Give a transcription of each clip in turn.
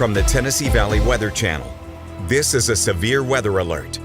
from the Tennessee Valley Weather Channel. This is a severe weather alert.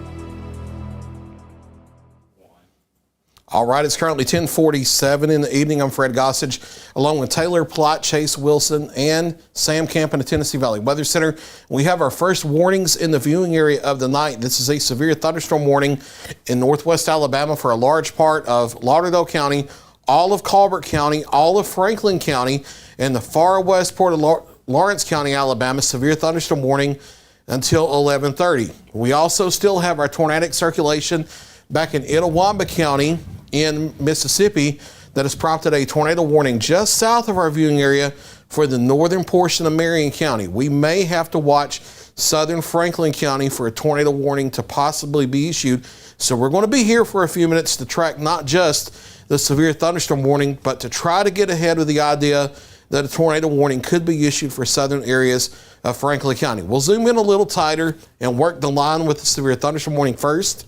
All right, it's currently 10:47 in the evening. I'm Fred Gossage, along with Taylor Plott, Chase Wilson, and Sam Camp in the Tennessee Valley Weather Center. We have our first warnings in the viewing area of the night. This is a severe thunderstorm warning in northwest Alabama for a large part of Lauderdale County, all of Colbert County, all of Franklin County, and the far west part of Lawrence County, Alabama. Severe thunderstorm warning until 11:30. We also still have our tornadic circulation back in Itawamba County in Mississippi that has prompted a tornado warning just south of our viewing area for the northern portion of Marion County. We may have to watch southern Franklin County for a tornado warning to possibly be issued. So we're going to be here for a few minutes to track not just the severe thunderstorm warning, but to try to get ahead of the idea that a tornado warning could be issued for southern areas of Franklin County. We'll zoom in a little tighter and work the line with the severe thunderstorm warning first.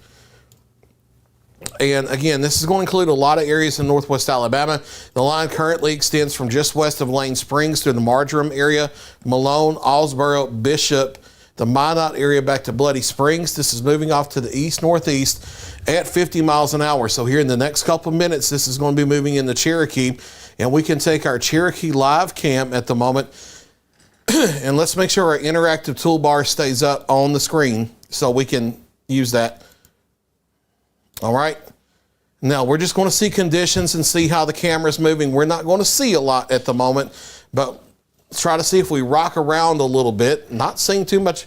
And again, this is going to include a lot of areas in northwest Alabama. The line currently extends from just west of Lane Springs to the Marjoram area, Malone, Allsboro, Bishop, the Minot area back to Bloody Springs. This is moving off to the east-northeast at 50 miles an hour. So here in the next couple of minutes, this is going to be moving into Cherokee. And we can take our Cherokee live cam at the moment. And let's make sure our interactive toolbar stays up on the screen so we can use that. All right. Now we're just going to see conditions and see how the camera's moving. We're not going to see a lot at the moment, but let's try to see if we rock around a little bit. Not seeing too much.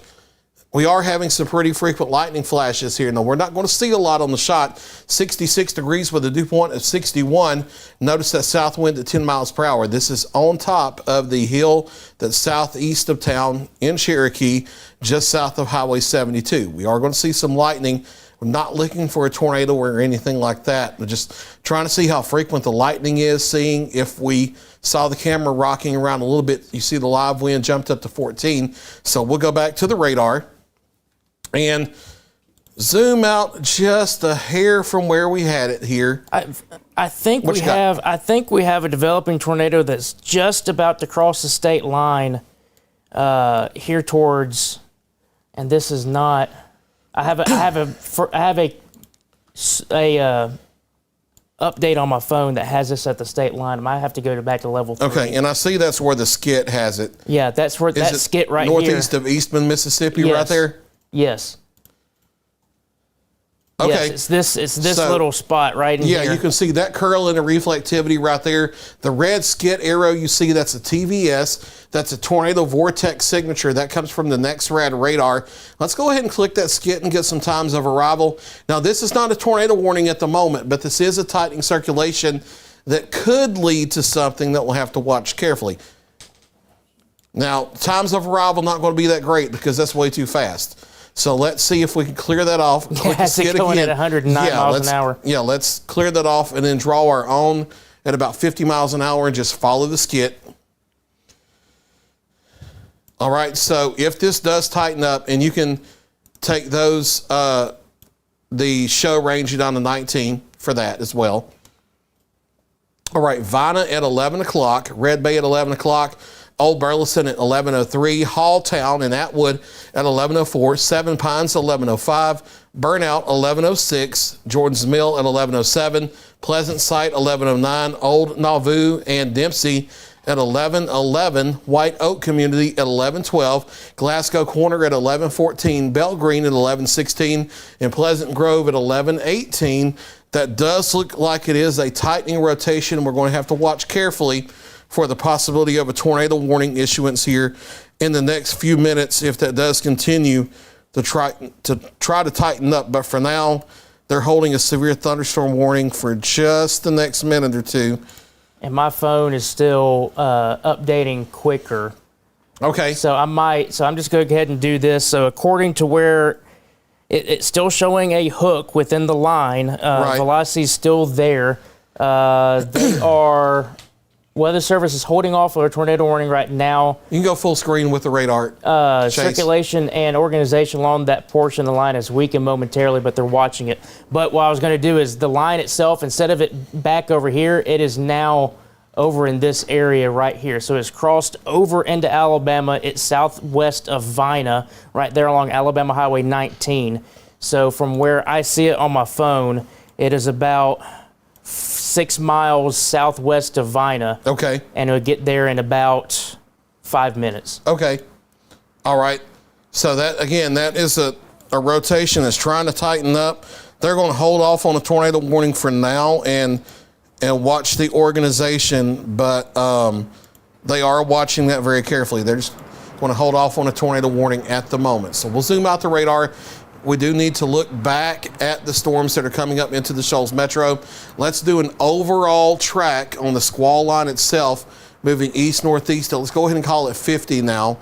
We are having some pretty frequent lightning flashes here. Now we're not going to see a lot on the shot. 66 degrees with a dew point of 61. Notice that south wind at 10 miles per hour. This is on top of the hill that's southeast of town in Cherokee, just south of Highway 72. We are going to see some lightning. We're not looking for a tornado or anything like that. We're just trying to see how frequent the lightning is, seeing if we saw the camera rocking around a little bit. You see the live wind jumped up to 14. So we'll go back to the radar and zoom out just a hair from where we had it here. I think we have a developing tornado that's just about to cross the state line here towards, and this is not. I have a update on my phone that has this at the state line. I might have to go back to level 3. Okay, and I see that's where the skit has it. Yeah, that's where that skit right here. Northeast of Eastman, Mississippi, yes. Right there? Yes. Okay. Yes, it's this little spot right in here. Yeah, you can see that curl and the reflectivity right there. The red skit arrow you see, that's a TVS. That's a tornado vortex signature. That comes from the NexRad radar. Let's go ahead and click that skit and get some times of arrival. Now, this is not a tornado warning at the moment, but this is a tightening circulation that could lead to something that we'll have to watch carefully. Now, times of arrival not going to be that great because that's way too fast. So let's see if we can clear that off. Yeah, it's going at 109 miles an hour. Yeah, let's clear that off and then draw our own at about 50 miles an hour and just follow the skit. All right, so if this does tighten up, and you can take those, the show range down to 19 for that as well. All right, Vina at 11 o'clock, Red Bay at 11 o'clock, Old Burleson at 11:03, Halltown and Atwood at 11:04, Seven Pines at 11:05, Burnout 11:06, Jordan's Mill at 11:07, Pleasant Site 11:09, Old Nauvoo and Dempsey at 11:11, White Oak Community at 11:12, Glasgow Corner at 11:14, Bell Green at 11:16, and Pleasant Grove at 11:18. That does look like it is a tightening rotation. We're going to have to watch carefully for the possibility of a tornado warning issuance here in the next few minutes if that does continue to try to tighten up. But for now, they're holding a severe thunderstorm warning for just the next minute or two. And my phone is still updating quicker. Okay. So I'm just going to go ahead and do this. So according to where it's still showing a hook within the line, right. Velocity is still there. Weather Service is holding off for a tornado warning right now. You can go full screen with the radar. Circulation and organization along that portion of the line is weakened momentarily, but they're watching it. But what I was going to do is the line itself, instead of it back over here, it is now over in this area right here. So it's crossed over into Alabama. It's southwest of Vina, right there along Alabama Highway 19. So from where I see it on my phone, it is about 6 miles southwest of Vina. Okay. And it'll get there in about 5 minutes. Okay. All right. So that, again, that is a rotation that's trying to tighten up. They're going to hold off on a tornado warning for now and watch the organization, but they are watching that very carefully. They're just going to hold off on a tornado warning at the moment. So we'll zoom out the radar. We do need to look back at the storms that are coming up into the Shoals Metro. Let's do an overall track on the squall line itself, moving east-northeast. Let's go ahead and call it 50 now.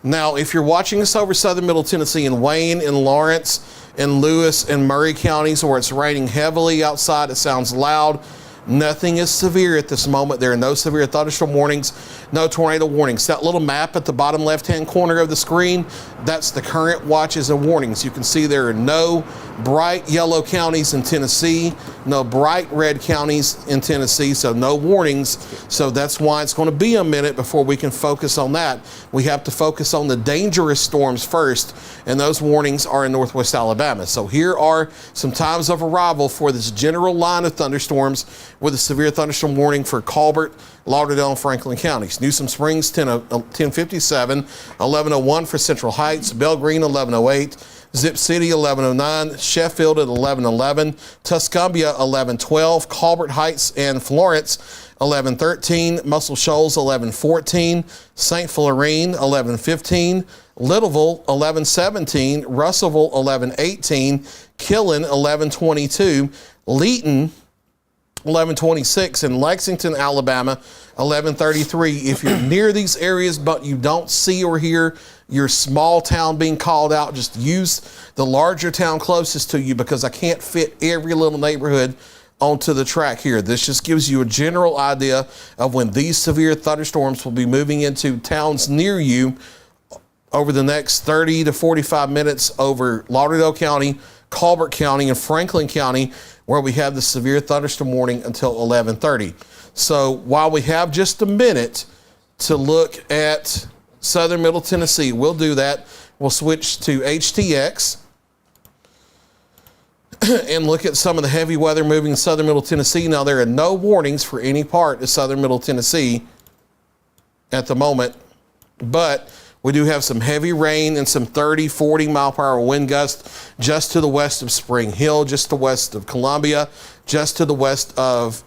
Now, if you're watching us over southern Middle Tennessee in Wayne, in Lawrence, in Lewis, and Murray counties where it's raining heavily outside, it sounds loud. Nothing is severe at this moment. There are no severe thunderstorm warnings, no tornado warnings. That little map at the bottom left-hand corner of the screen, that's the current watches and warnings. You can see there are no bright yellow counties in Tennessee, no bright red counties in Tennessee, so no warnings. So that's why it's going to be a minute before we can focus on that. We have to focus on the dangerous storms first, and those warnings are in northwest Alabama. So here are some times of arrival for this general line of thunderstorms with a severe thunderstorm warning for Colbert, Lauderdale, and Franklin counties. Newsom Springs, 10:57, 11:01 for Central Heights, Bell Green, 11:08, Zip City, 11:09, Sheffield at 11:11, Tuscumbia, 11:12, Colbert Heights and Florence, 11:13, Muscle Shoals, 11:14, St. Florine, 11:15, Littleville, 11:17, Russellville, 11:18, Killen, 11:22, Leeton, 11:26, in Lexington, Alabama, 11:33. If you're near these areas but you don't see or hear your small town being called out, just use the larger town closest to you, because I can't fit every little neighborhood onto the track here. This just gives you a general idea of when these severe thunderstorms will be moving into towns near you over the next 30 to 45 minutes over Lauderdale County, Colbert County, and Franklin County, where we have the severe thunderstorm warning until 11:30. So while we have just a minute to look at southern Middle Tennessee, we'll do that. We'll switch to HTX and look at some of the heavy weather moving in southern Middle Tennessee. Now, there are no warnings for any part of southern Middle Tennessee at the moment, but we do have some heavy rain and some 30, 40 mile per hour wind gusts just to the west of Spring Hill, just to the west of Columbia, just to the west of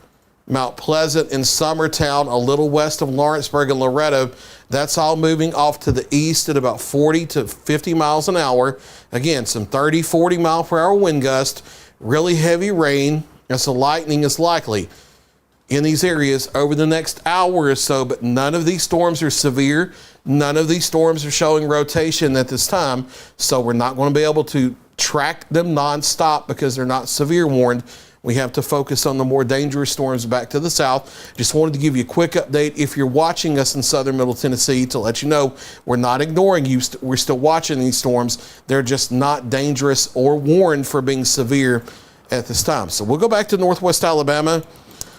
Mount Pleasant and Summertown, a little west of Lawrenceburg and Loretto. That's all moving off to the east at about 40 to 50 miles an hour. Again, some 30, 40 mile per hour wind gust, really heavy rain, and some lightning is likely in these areas over the next hour or so, but none of these storms are severe. None of these storms are showing rotation at this time, so we're not going to be able to track them nonstop because they're not severe warned. We have to focus on the more dangerous storms back to the south. Just wanted to give you a quick update if you're watching us in southern Middle Tennessee to let you know we're not ignoring you. We're still watching these storms. They're just not dangerous or warned for being severe at this time. So we'll go back to northwest Alabama.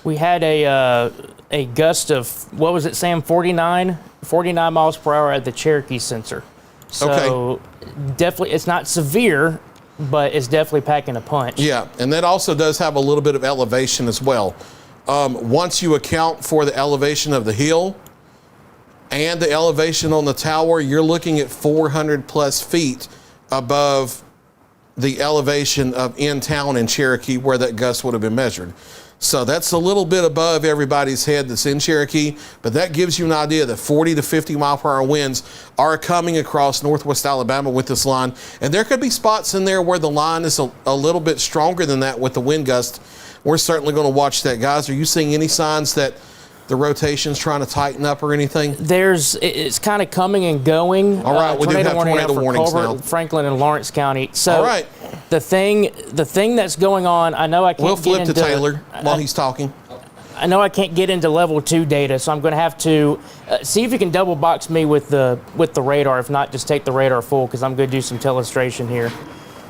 We had a gust of, what was it, Sam, 49 miles per hour at the Cherokee sensor. So Okay. Definitely, it's not severe, but it's definitely packing a punch. Yeah, and that also does have a little bit of elevation as well. Once you account for the elevation of the hill and the elevation on the tower, you're looking at 400 plus feet above the elevation of in town in Cherokee where that gust would have been measured. So that's a little bit above everybody's head that's in Cherokee, but that gives you an idea that 40 to 50 mile per hour winds are coming across northwest Alabama with this line. And there could be spots in there where the line is a little bit stronger than that with the wind gust. We're certainly going to watch that. Guys, are you seeing any signs that the rotation's trying to tighten up or anything? It's kind of coming and going. All right, we do have tornado warnings Colbert, now. Franklin and Lawrence County. So all right. the thing that's going on, I know I can't We'll flip get to into, Taylor while he's talking. I know I can't get into level 2 data, so I'm going to have to see if you can double box me with the radar. If not, just take the radar full because I'm going to do some telestration here.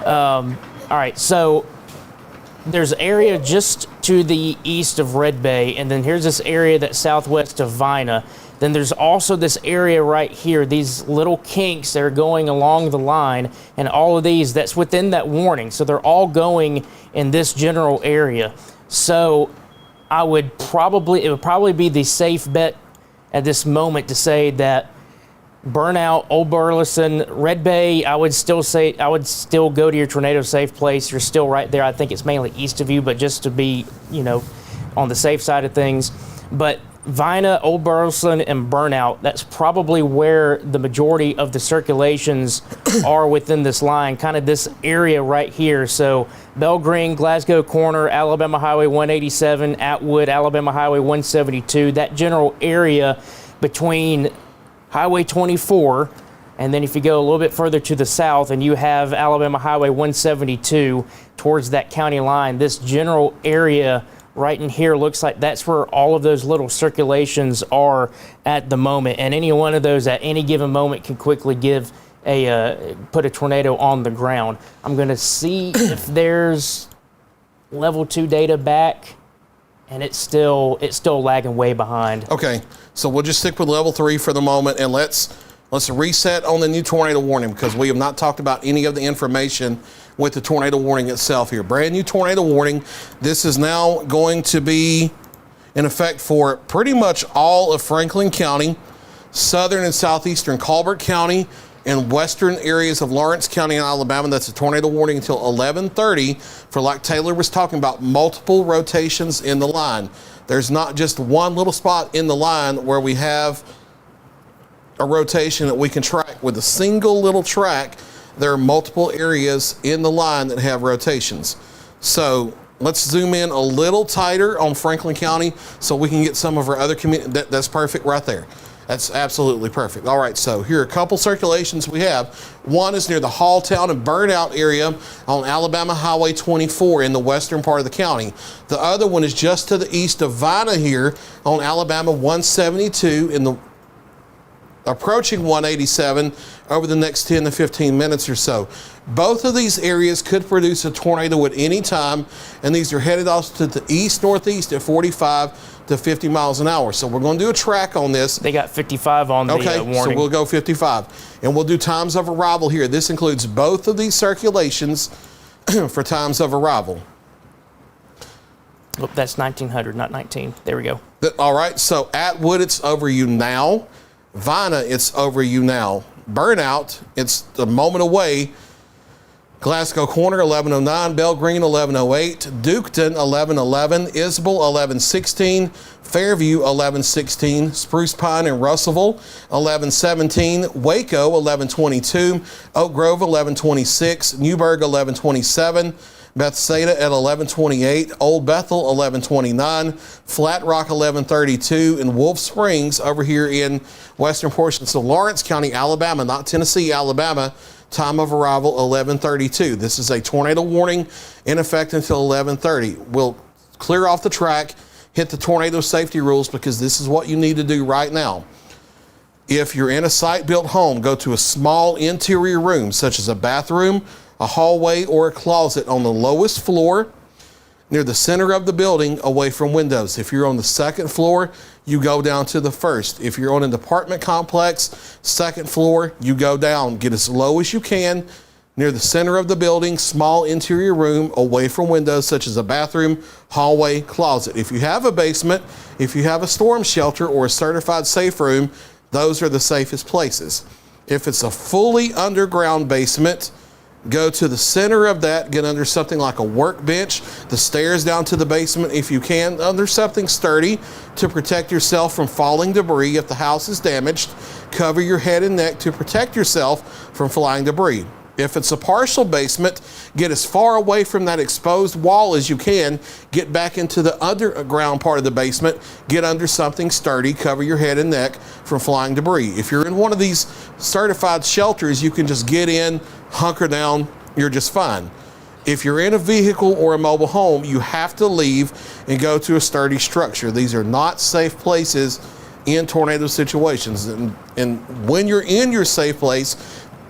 All right, so there's area just to the east of Red Bay, and then here's this area that's southwest of Vina. Then there's also this area right here, these little kinks that are going along the line, and all of these, that's within that warning. So they're all going in this general area. So it would probably be the safe bet at this moment to say that Burnout, Old Burleson, Red Bay, I would still go to your tornado safe place. You're still right there. I think it's mainly east of you, but just to be, on the safe side of things. But Vina, Old Burleson, and Burnout, that's probably where the majority of the circulations are within this line, kind of this area right here. So Bell Green, Glasgow Corner, Alabama Highway 187, Atwood, Alabama Highway 172, that general area between Highway 24, and then if you go a little bit further to the south and you have Alabama Highway 172 towards that county line, this general area right in here looks like that's where all of those little circulations are at the moment, and any one of those at any given moment can quickly put a tornado on the ground. I'm going to see if there's level 2 data back, and it's still lagging way behind. Okay, so we'll just stick with level 3 for the moment, and let's reset on the new tornado warning, because we have not talked about any of the information with the tornado warning itself here. Brand new tornado warning. This is now going to be in effect for pretty much all of Franklin County, southern and southeastern Colbert County, and western areas of Lawrence County in Alabama. That's a tornado warning until 11:30 for, like Taylor was talking about, multiple rotations in the line. There's not just one little spot in the line where we have a rotation that we can track with a single little track. There are multiple areas in the line that have rotations. So let's zoom in a little tighter on Franklin County so we can get some of our other communities. That's perfect right there. That's absolutely perfect. All right, so here are a couple circulations we have. One is near the Halltown and Burnout area on Alabama Highway 24 in the western part of the county. The other one is just to the east of Vina here on Alabama 172 in the approaching 187 over the next 10 to 15 minutes or so. Both of these areas could produce a tornado at any time, and these are headed off to the east-northeast at 45 to 50 miles an hour. So we're going to do a track on this. They got 55 on the warning. So we'll go 55. And we'll do times of arrival here. This includes both of these circulations for times of arrival. Oh, that's 1900, not 19. There we go. All right, so Atwood, it's over you now. Vina, it's over you now. Burnout, it's a moment away. Glasgow Corner, 1109. Bell Green, 1108. Duketon, 1111. Isabel, 1116. Fairview, 1116. Spruce Pine and Russellville, 1117. Waco, 1122. Oak Grove, 1126. Newburgh, 1127. Bethsaida at 1128, Old Bethel 1129, Flat Rock 1132, and Wolf Springs over here in western portions of Lawrence County, Alabama, not Tennessee, Alabama, time of arrival 1132. This is a tornado warning in effect until 1130. We'll clear off the track, hit the tornado safety rules, because this is what you need to do right now. If you're in a site-built home, go to a small interior room, such as a bathroom, a hallway, or a closet on the lowest floor near the center of the building away from windows. If you're on the second floor, you go down to the first. If you're on an apartment complex, second floor, you go down. Get as low as you can near the center of the building, small interior room away from windows such as a bathroom, hallway, closet. If you have a basement, if you have a storm shelter or a certified safe room, those are the safest places. If it's a fully underground basement, go to the center of that, get under something like a workbench, the stairs down to the basement if you can, under something sturdy to protect yourself from falling debris if the house is damaged. Cover your head and neck to protect yourself from flying debris. If it's a partial basement, get as far away from that exposed wall as you can. Get back into the underground part of the basement. Get under something sturdy. Cover your head and neck from flying debris. If you're in one of these certified shelters, you can just get in, hunker down, you're just fine. If you're in a vehicle or a mobile home, you have to leave and go to a sturdy structure. These are not safe places in tornado situations. And when you're in your safe place,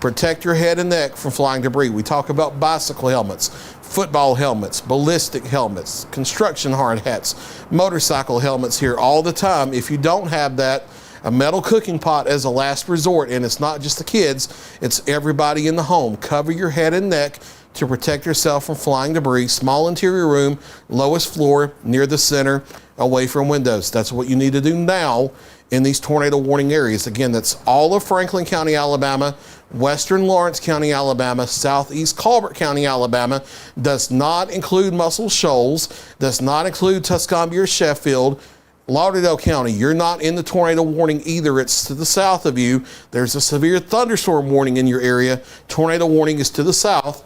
Protect your head and neck from flying debris. We talk about bicycle helmets, football helmets, ballistic helmets, construction hard hats, motorcycle helmets here all the time. If you don't have that, a metal cooking pot as a last resort, and it's not just the kids, it's everybody in the home. Cover your head and neck to protect yourself from flying debris. Small interior room, lowest floor, near the center, away from windows. That's what you need to do now in these tornado warning areas. Again, that's all of Franklin County, Alabama, western Lawrence County, Alabama, southeast Colbert County, Alabama. Does not include Muscle Shoals, does not include Tuscumbia or Sheffield. Lauderdale County, you're not in the tornado warning either. It's to the south of you. There's a severe thunderstorm warning in your area. Tornado warning is to the south.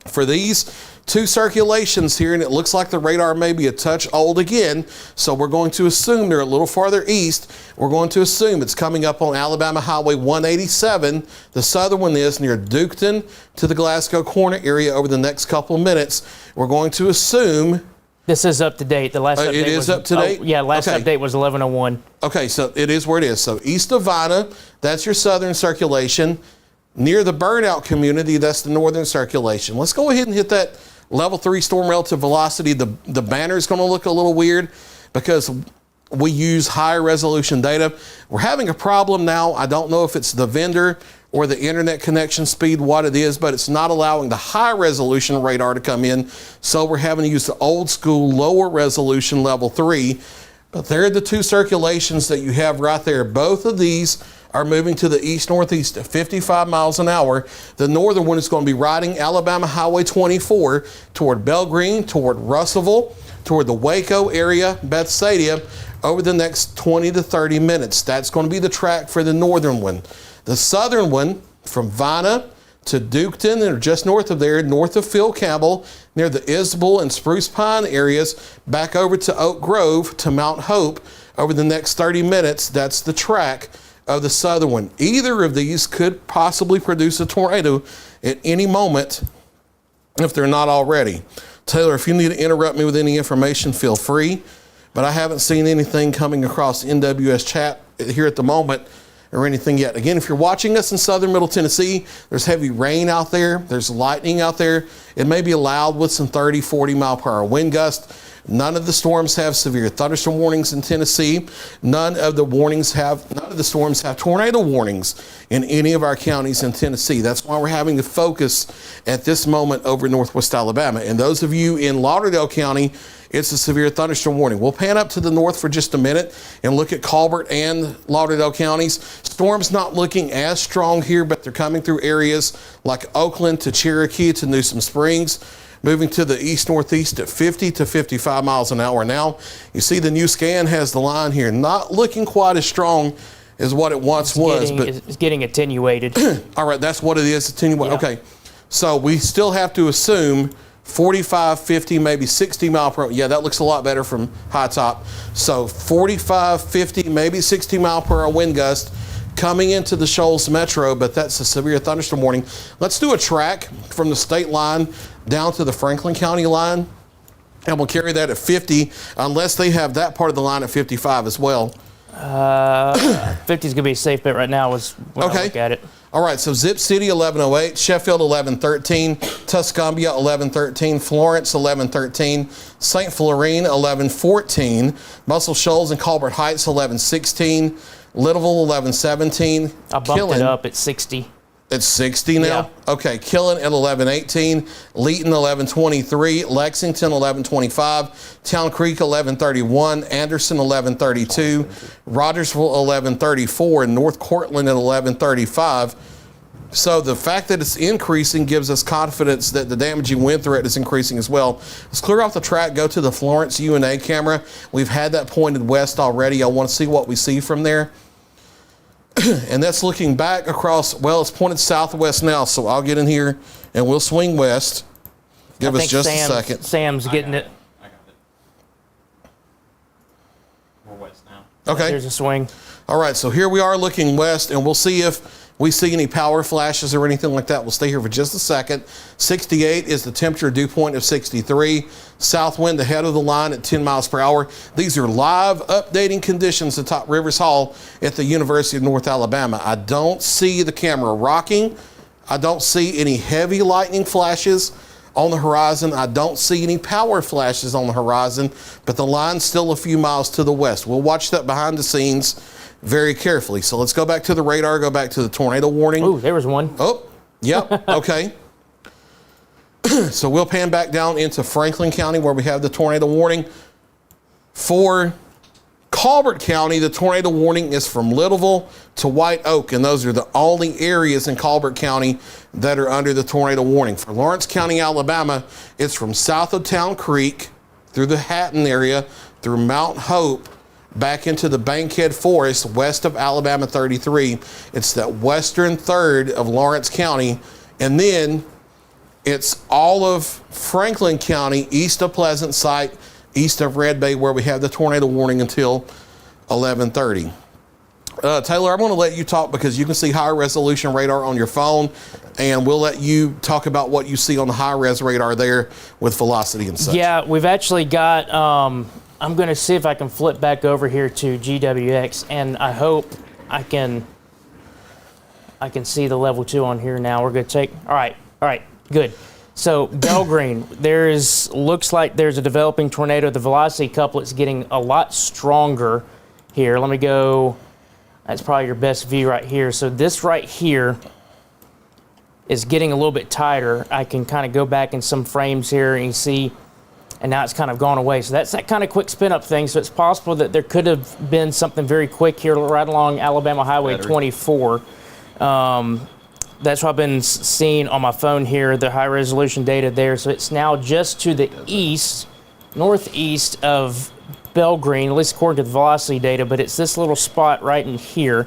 For these two circulations here, and it looks like the radar may be a touch old again, so we're going to assume they're a little farther east. We're going to assume it's coming up on Alabama Highway 187. The southern one is near Duketon to the Glasgow Corner area over the next couple of minutes. We're going to assume... This is up to date. The last update it is up to date? Yeah, last Okay. update was 11:01. Okay, so it is where it is. So east of Vina, that's your southern circulation. Near the burnout community, that's the northern circulation. Let's go ahead and hit that level 3 storm relative velocity. The banner is going to look a little weird because we use higher resolution data. We're having a problem now. I don't know if it's the vendor or the internet connection speed, what it is, but it's not allowing the high resolution radar to come in. So we're having to use the old school lower resolution level 3. But there are the two circulations that you have right there. Both of these are moving to the east-northeast at 55 miles an hour. The northern one is going to be riding Alabama Highway 24 toward Bell Green, toward Russellville, toward the Waco area, Bethsaida, over the next 20 to 30 minutes. That's going to be the track for the northern one. The southern one, from Vina to Duketon, or just north of there, north of Phil Campbell, near the Isabel and Spruce Pine areas, back over to Oak Grove to Mount Hope over the next 30 minutes. That's the track of the southern one. Either of these could possibly produce a tornado at any moment if they're not already. Taylor, if you need to interrupt me with any information, feel free, but I haven't seen anything coming across NWS chat here at the moment or anything yet. Again, if you're watching us in southern Middle Tennessee, there's heavy rain out there, there's lightning out there. It may be loud with some 30, 40 mile per hour wind gusts. None of the storms have severe thunderstorm warnings in Tennessee. None of the storms have tornado warnings in any of our counties in Tennessee. That's why we're having to focus at this moment over northwest Alabama. And those of you in Lauderdale County, it's a severe thunderstorm warning. We'll pan up to the north for just a minute and look at Colbert and Lauderdale counties. Storms not looking as strong here, but they're coming through areas like Oakland to Cherokee to Newsom Springs, moving to the east-northeast at 50 to 55 miles an hour now. You see the new scan has the line here, not looking quite as strong as what it once was. But it's getting attenuated. all right, that's what it is, attenuated. Yeah. Okay, so we still have to assume 45, 50, maybe 60 mile per hour. Yeah, that looks a lot better from high top. So 45, 50, maybe 60 mile per hour wind gust coming into the Shoals Metro, but that's a severe thunderstorm warning. Let's do a track from the state line down to the Franklin County line, and we'll carry that at 50 unless they have that part of the line at 55 as well. 50 is going to be a safe bet right now is when I look at it. All right, so Zip City 1108, Sheffield 1113, Tuscumbia 1113, Florence 1113, St. Florine 1114, Muscle Shoals and Colbert Heights 1116, Littleville 1117. I bumped it up at 60. It's 60 now? Yeah. Okay, Killen at 1118, Leeton 1123, Lexington 1125, Town Creek 1131, Anderson 1132, Rogersville 1134, and North Cortland at 1135. So the fact that it's increasing gives us confidence that the damaging wind threat is increasing as well. Let's clear off the track, go to the Florence UNA camera. We've had that pointed west already. I want to see what we see from there. And that's looking back across, well, it's pointed southwest now, so I'll get in here and we'll swing west. Give us just a second. Sam's getting it. I got it. We're west now. Okay. There's a swing. All right, so here we are looking west, and we'll see if we see any power flashes or anything like that. We'll stay here for just a second. 68 is the temperature, dew point of 63. South wind ahead of the line at 10 miles per hour. These are live updating conditions atop Rivers Hall at the University of North Alabama. I don't see the camera rocking. I don't see any heavy lightning flashes on the horizon. I don't see any power flashes on the horizon, but the line's still a few miles to the west. We'll watch that behind the scenes very carefully. So let's go back to the radar, go back to the tornado warning. Ooh, there was one. Oh, yep, okay. So we'll pan back down into Franklin County where we have the tornado warning. For Colbert County, the tornado warning is from Littleville to White Oak, and those are the only areas in Colbert County that are under the tornado warning. For Lawrence County, Alabama, it's from south of Town Creek through the Hatton area, through Mount Hope, back into the Bankhead Forest west of Alabama 33. It's that western third of Lawrence County, and then it's all of Franklin County east of Pleasant Site, east of Red Bay, where we have the tornado warning until 11:30. Taylor, I'm going to let you talk because you can see high resolution radar on your phone, and we'll let you talk about what you see on the high res radar there with velocity and such. Yeah, we've actually got, I'm going to see if I can flip back over here to GWX, and I hope I can see the level 2 on here now. We're going to take, all right, good. So Belgreen, looks like there's a developing tornado. The velocity couplet's getting a lot stronger here. Let me go, that's probably your best view right here. So this right here is getting a little bit tighter. I can kind of go back in some frames here and you see, and now it's kind of gone away. So that's that kind of quick spin up thing. So it's possible that there could have been something very quick here right along Alabama Highway 24. That's what I've been seeing on my phone here, the high resolution data there. So it's now just to the east, northeast of Belgreen, at least according to the velocity data, but it's this little spot right in here.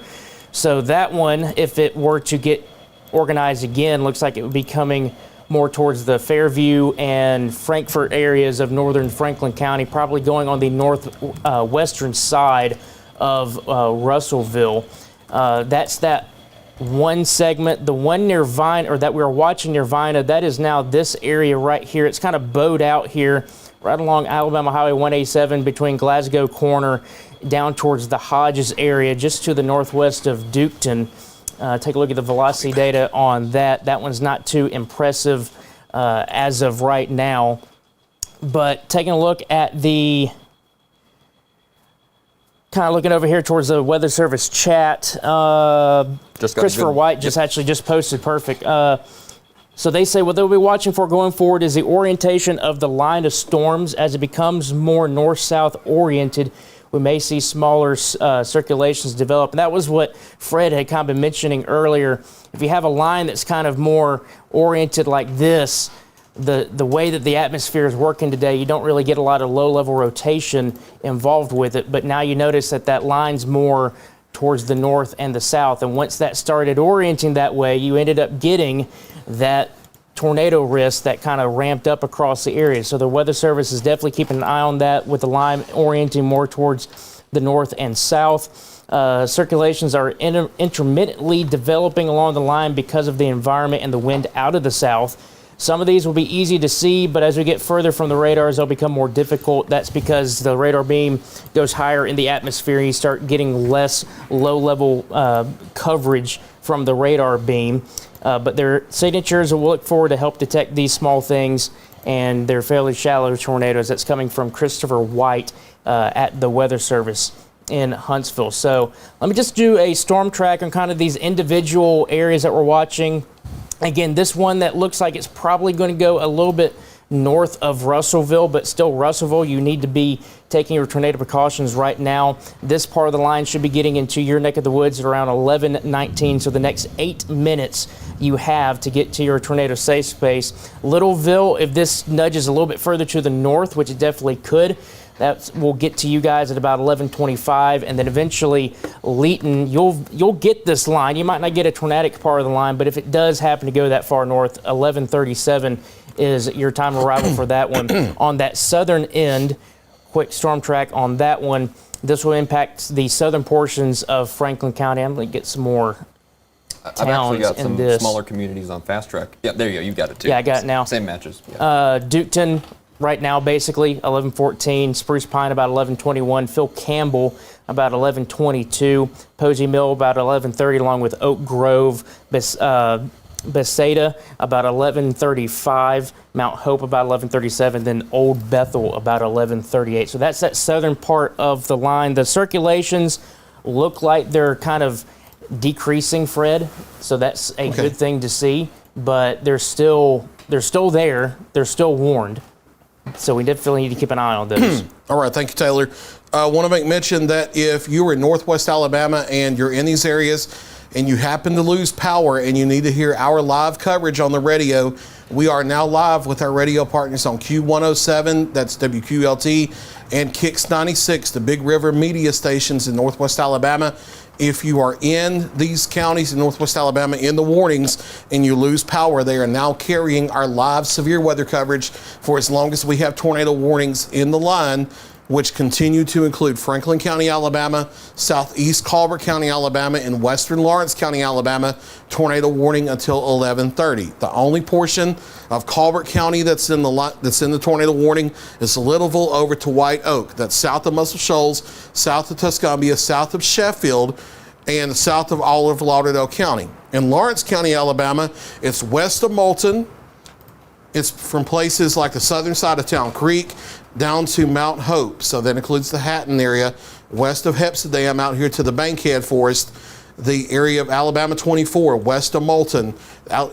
So that one, if it were to get organized again, looks like it would be coming more towards the Fairview and Frankfort areas of northern Franklin County, probably going on the northwestern side of Russellville. That's that one segment. The one near Vina, or that we were watching near Vina, that is now this area right here. It's kind of bowed out here right along Alabama Highway 187 between Glasgow Corner down towards the Hodges area, just to the northwest of Duketon. Take a look at the velocity data on that. That one's not too impressive as of right now. But taking a look at the, kind of looking over here towards the Weather Service chat, Christopher White just posted perfect. So they say what they'll be watching for going forward is the orientation of the line of storms. As it becomes more north-south oriented, we may see smaller circulations develop. And that was what Fred had kind of been mentioning earlier. If you have a line that's kind of more oriented like this, the way that the atmosphere is working today, you don't really get a lot of low-level rotation involved with it. But now you notice that line's more towards the north and the south. And once that started orienting that way, you ended up getting that tornado risk that kind of ramped up across the area. So the Weather Service is definitely keeping an eye on that, with the line orienting more towards the north and south. Circulations are intermittently developing along the line because of the environment and the wind out of the south. Some of these will be easy to see, but as we get further from the radars, they'll become more difficult. That's because the radar beam goes higher in the atmosphere and you start getting less low-level coverage from the radar beam. But their signatures will look forward to help detect these small things, and they're fairly shallow tornadoes. That's coming from Christopher White at the Weather Service in Huntsville. So let me just do a storm track on kind of these individual areas that we're watching. Again, this one that looks like it's probably going to go a little bit north of Russellville, but still Russellville, you need to be taking your tornado precautions right now. This part of the line should be getting into your neck of the woods at around 11:19, so the next 8 minutes you have to get to your tornado safe space. Littleville, if this nudges a little bit further to the north, which it definitely could, that will get to you guys at about 11:25, and then eventually Leeton, you'll get this line. You might not get a tornadic part of the line, but if it does happen to go that far north, 11:37 is your time of arrival for that one. On that southern end, quick storm track on that one. This will impact the southern portions of Franklin County. I'm going to get some more I've actually got some this. smaller communities on fast track. Yeah, there you go. You got it too. Yeah, I got it now. Same matches. Yeah. Duketon right now basically 1114, Spruce Pine about 1121, Phil Campbell about 1122, Posey Mill about 1130, along with Oak Grove, Bethsaida about 1135, Mount Hope about 1137, then Old Bethel about 1138. So that's that southern part of the line. The circulations look like they're kind of decreasing, Fred. So that's a good thing to see. But they're still there. They're still warned. So we definitely need to keep an eye on those. All right, thank you, Taylor. I want to make mention that if you are in Northwest Alabama and you're in these areas and you happen to lose power and you need to hear our live coverage on the radio, we are now live with our radio partners on Q107, that's WQLT, and Kix 96, the Big River media stations in Northwest Alabama. If you are in these counties in Northwest Alabama in the warnings and you lose power, they are now carrying our live severe weather coverage for as long as we have tornado warnings in the line, which continue to include Franklin County, Alabama, southeast Colbert County, Alabama, and western Lawrence County, Alabama, tornado warning until 11:30. The only portion of Colbert County that's in the tornado warning is Littleville over to White Oak. That's south of Muscle Shoals, south of Tuscumbia, south of Sheffield, and south of Olive Lauderdale County. In Lawrence County, Alabama, it's west of Moulton. It's from places like the southern side of Town Creek down to Mount Hope. So that includes the Hatton area, west of Hepsidam out here to the Bankhead Forest, the area of Alabama 24, west of Moulton,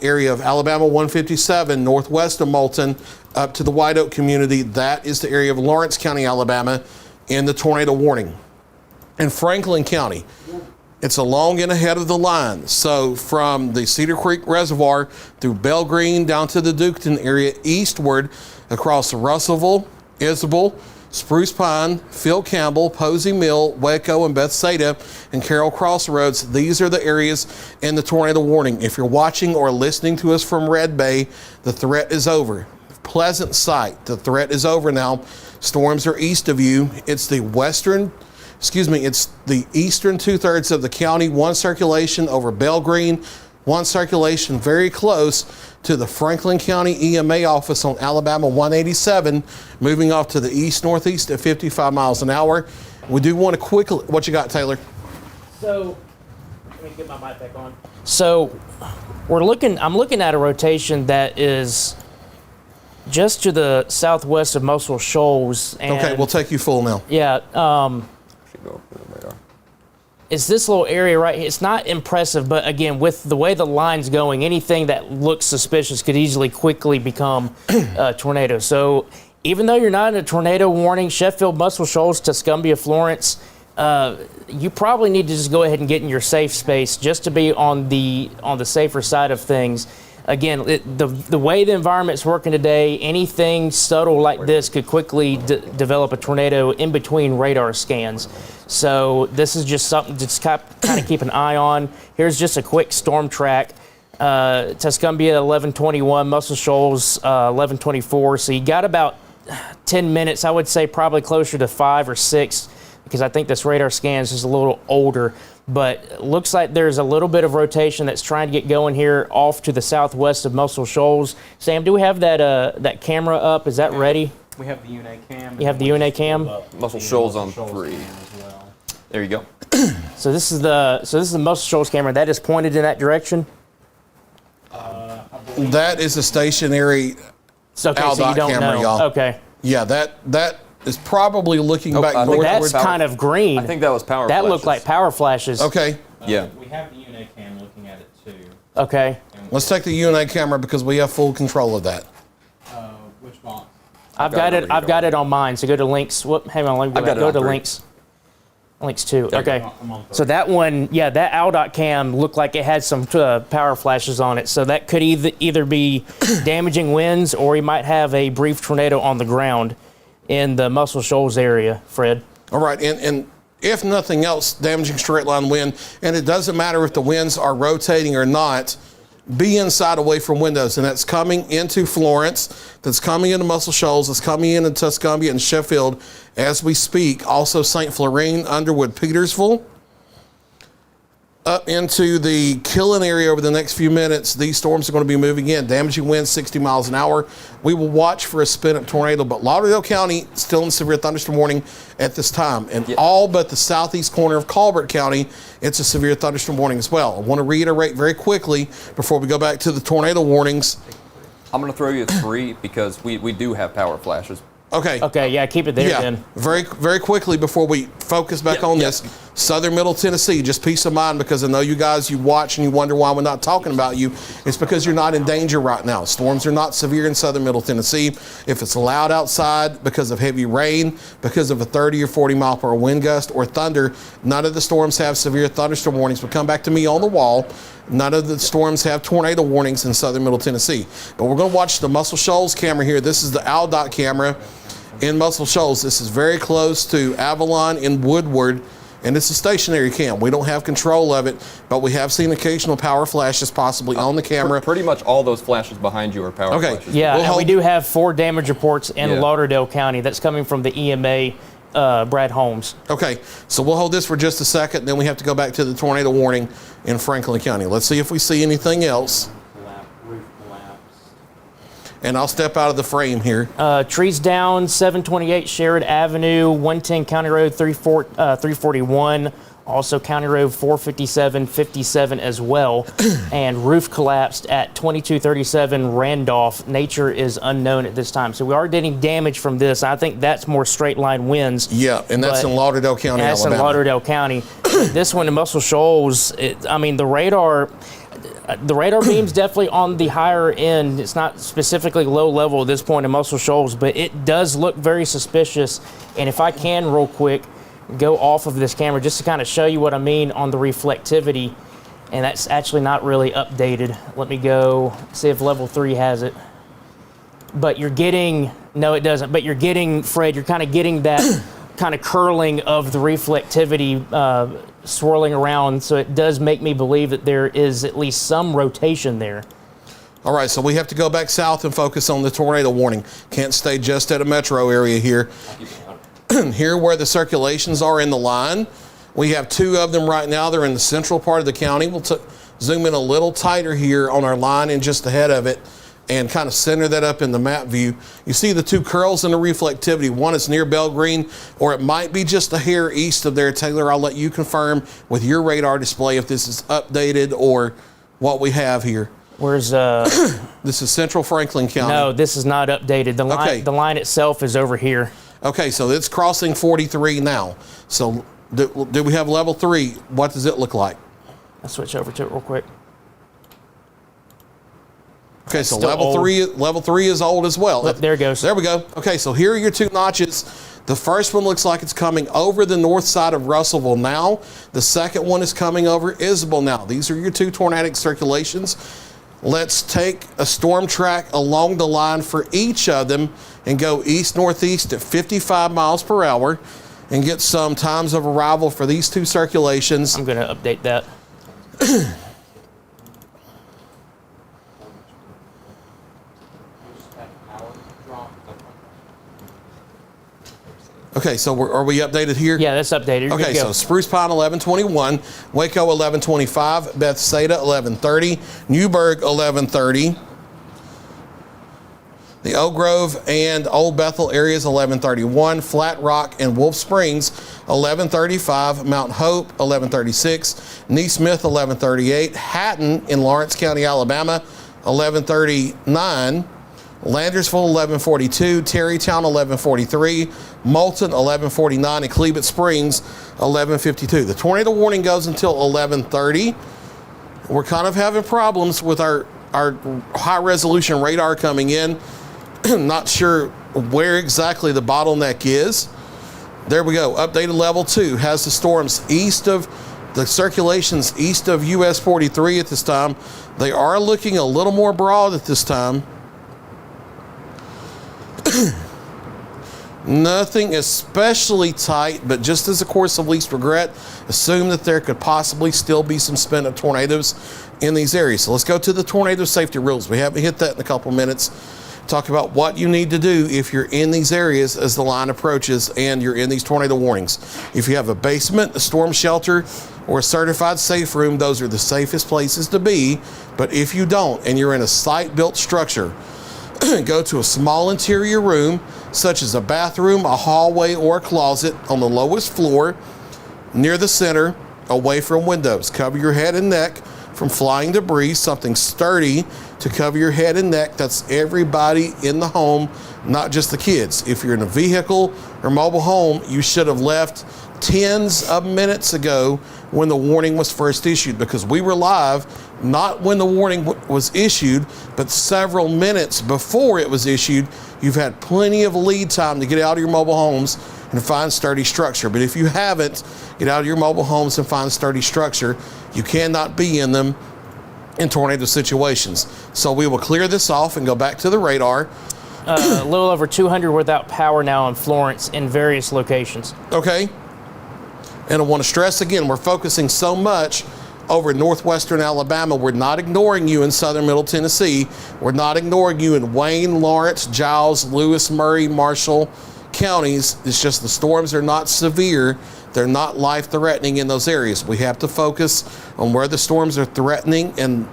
area of Alabama 157, northwest of Moulton, up to the White Oak community. That is the area of Lawrence County, Alabama, in the tornado warning. In Franklin County, it's along and ahead of the line. So from the Cedar Creek Reservoir through Bell Green down to the Duketon area eastward across the Russellville, Isabel, Spruce Pine, Phil Campbell, Posey Mill, Waco, and Bethsaida, and Carroll Crossroads. These are the areas in the tornado warning. If you're watching or listening to us from Red Bay, the threat is over. Pleasant Sight, the threat is over now. Storms are east of you. It's the eastern two-thirds of the county, one circulation over Bell Green, one circulation very close to the Franklin County EMA office on Alabama 187, moving off to the east-northeast at 55 miles an hour. We do want to quickly, what you got, Taylor? So, let me get my mic back on. So, I'm looking at a rotation that is just to the southwest of Muscle Shoals. And okay, we'll take you full now. Yeah, it's this little area right here. It's not impressive, but again, with the way the line's going, anything that looks suspicious could easily quickly become a tornado. So even though you're not in a tornado warning, Sheffield, Muscle Shoals, Tuscumbia, Florence, you probably need to just go ahead and get in your safe space just to be on the safer side of things. Again, the way the environment's working today, anything subtle like this could quickly develop a tornado in between radar scans. So this is just something to kind of keep an eye on. Here's just a quick storm track. Tuscumbia 1121, Muscle Shoals 1124. So you got about 10 minutes, I would say probably closer to 5 or 6, because I think this radar scan is just a little older. But it looks like there's a little bit of rotation that's trying to get going here off to the southwest of Muscle Shoals. Sam, do we have that camera up? Is that ready? We have the UNA cam. You have the UNA cam? Muscle Shoals on 3. Well. There you go. So this is the Muscle Shoals camera. That is pointed in that direction? That is a stationary Okay, so you don't camera, know. y'all. Okay. Yeah, that is probably looking back I think northward. That's kind of green. I think that was power That flashes. looked like power flashes. Okay, Yeah. We have the UNA cam looking at it too. Okay. let's take the UNA camera because we have full control of that. Which box? I've got got it it. over I've here. got it on mine. So go to links. Hang on. Let me go I've back. got it Go on to 3. links. Links 2. There you Okay. go. I'm on 3. So that one, yeah, that Aldot cam looked like it had some power flashes on it. So that could either be damaging winds, or you might have a brief tornado on the ground in the Muscle Shoals area, Fred. All right, and if nothing else, damaging straight line wind, and it doesn't matter if the winds are rotating or not, be inside away from windows, and that's coming into Florence, that's coming into Muscle Shoals, that's coming into Tuscumbia and Sheffield as we speak. Also St. Florine, Underwood, Petersville. Up into the Killen area over the next few minutes. These storms are going to be moving in. Damaging winds 60 miles an hour. We will watch for a spin-up tornado, but Lauderdale County still in severe thunderstorm warning at this time. And all but the southeast corner of Colbert County, it's a severe thunderstorm warning as well. I want to reiterate very quickly before we go back to the tornado warnings. I'm going to throw you 3 because we do have power flashes. Okay. Okay, yeah, keep it there then. Very, very quickly before we focus back on this. Southern Middle Tennessee, just peace of mind, because I know you guys, you watch and you wonder why we're not talking about you. It's because you're not in danger right now. Storms are not severe in Southern Middle Tennessee. If it's loud outside because of heavy rain, because of a 30 or 40 mile per hour wind gust or thunder, none of the storms have severe thunderstorm warnings. But come back to me on the wall. None of the storms have tornado warnings in Southern Middle Tennessee. But we're going to watch the Muscle Shoals camera here. This is the AlDOT camera in Muscle Shoals. This is very close to Avalon in Woodward, and it's a stationary cam. We don't have control of it, but we have seen occasional power flashes possibly on the camera. Pretty much all those flashes behind you are power flashes. Yeah, and we do have 4 damage reports in Lauderdale County. That's coming from the EMA, Brad Holmes. Okay, so we'll hold this for just a second, then we have to go back to the tornado warning in Franklin County. Let's see if we see anything else. Roof collapsed. And I'll step out of the frame here. Trees down, 728 Sherrod Avenue, 110 County Road 341, also County Road 457, 57 as well, and roof collapsed at 2237 Randolph. Nature is unknown at this time. So we are getting damage from this. I think that's more straight line winds. Yeah, and that's in Lauderdale County, That's Alabama. in Lauderdale County. This one in Muscle Shoals, the radar beam's definitely on the higher end. It's not specifically low level at this point in Muscle Shoals, but it does look very suspicious. And if I can real quick go off of this camera just to kind of show you what I mean on the reflectivity, and that's actually not really updated. Let me go see if level 3 has it. But you're getting, no it doesn't, but you're getting, Fred, you're kind of getting that kind of curling of the reflectivity swirling around, so it does make me believe that there is at least some rotation there. All right, so we have to go back south and focus on the tornado warning. Can't stay just at a metro area here. Here where the circulations are in the line, we have 2 of them right now. They're in the central part of the county. We'll zoom in a little tighter here on our line and just ahead of it and kind of center that up in the map view. You see the 2 curls in the reflectivity. One is near Bell Green, or it might be just a hair east of there. Taylor, I'll let you confirm with your radar display if this is updated or what we have here. Where's This is central Franklin County. No, this is not updated. The line itself is over here. Okay, so it's crossing 43 now. So do we have level 3? What does it look like? I'll switch over to it real quick. Okay, so Still level 3 is old as well. There it goes. There we go. Okay, so here are your 2 notches. The first one looks like it's coming over the north side of Russellville now. The second one is coming over Isabel now. These are your 2 tornadic circulations. Let's take a storm track along the line for each of them and go east-northeast at 55 miles per hour and get some times of arrival for these 2 circulations. I'm going to update that. Okay, so are we updated here? Yeah, that's updated. You're Okay, so Spruce Pine 1121, Waco 1125, Bethsaida 1130, Newburgh 1130, the Oak Grove and Old Bethel areas 1131, Flat Rock and Wolf Springs 1135, Mount Hope 1136, Neesmith 1138, Hatton in Lawrence County, Alabama 1139, Landersville 1142, Terrytown 1143, Moulton 1149, and Cleveland Springs 1152. The tornado warning goes until 1130. We're kind of having problems with our high resolution radar coming in. Not sure where exactly the bottleneck is. There we go. Updated level 2 has the storms east of the circulations east of US 43 at this time. They are looking a little more broad at this time. Nothing especially tight, but just as a course of least regret, assume that there could possibly still be some spin up tornadoes in these areas. So let's go to the tornado safety rules. We haven't hit that in a couple minutes. Talk about what you need to do if you're in these areas as the line approaches and you're in these tornado warnings. If you have a basement, a storm shelter, or a certified safe room, those are the safest places to be. But if you don't and you're in a site-built structure, go to a small interior room, such as a bathroom, a hallway, or a closet on the lowest floor, near the center, away from windows. Cover your head and neck from flying debris, something sturdy to cover your head and neck. That's everybody in the home, not just the kids. If you're in a vehicle or mobile home, you should have left tens of minutes ago when the warning was first issued, because we were live not when the warning was issued, but several minutes before it was issued. You've had plenty of lead time to get out of your mobile homes and find sturdy structure. But if you haven't, get out of your mobile homes and find sturdy structure. You cannot be in them in tornado situations. So we will clear this off and go back to the radar. A little over 200 without power now in Florence in various locations. Okay. And I want to stress again, we're focusing so much over northwestern Alabama. We're not ignoring you in southern Middle Tennessee. We're not ignoring you in Wayne, Lawrence, Giles, Lewis, Murray, Marshall counties. It's just the storms are not severe. They're not life-threatening in those areas. We have to focus on where the storms are threatening and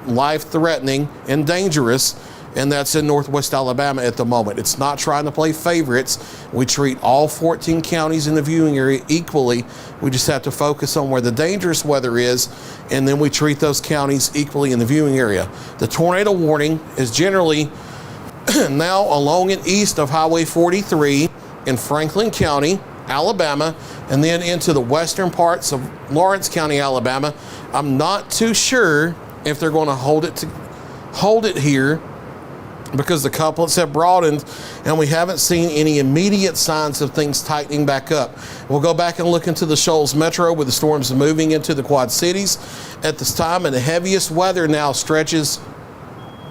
life-threatening and dangerous, and that's in northwest Alabama at the moment. It's not trying to play favorites. We treat all 14 counties in the viewing area equally. We just have to focus on where the dangerous weather is, and then we treat those counties equally in the viewing area. The tornado warning is generally now along and east of Highway 43 in Franklin County, Alabama, and then into the western parts of Lawrence County, Alabama. I'm not too sure if they're going to hold it here, because the couplets have broadened and we haven't seen any immediate signs of things tightening back up. We'll go back and look into the Shoals Metro where the storms are moving into the Quad Cities at this time, and the heaviest weather now stretches.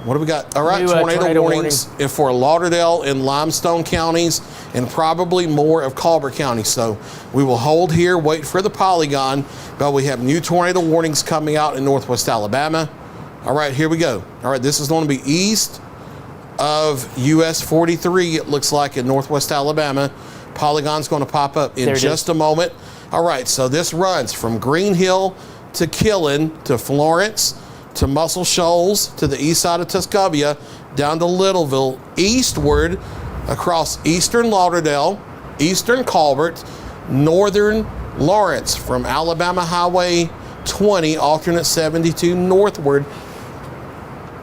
What do we got? All right, tornado warnings for Lauderdale and Limestone counties, and probably more of Colbert County. So we will hold here, wait for the polygon, but we have new tornado warnings coming out in northwest Alabama. All right, here we go. All right, this is going to be east of US 43, it looks like, in northwest Alabama. Polygon's going to pop up in just a moment. All right, so this runs from Green Hill to Killen to Florence to Muscle Shoals to the east side of Tuscobia down to Littleville, eastward across eastern Lauderdale, eastern Colbert, northern Lawrence from Alabama Highway 20, alternate 72 northward.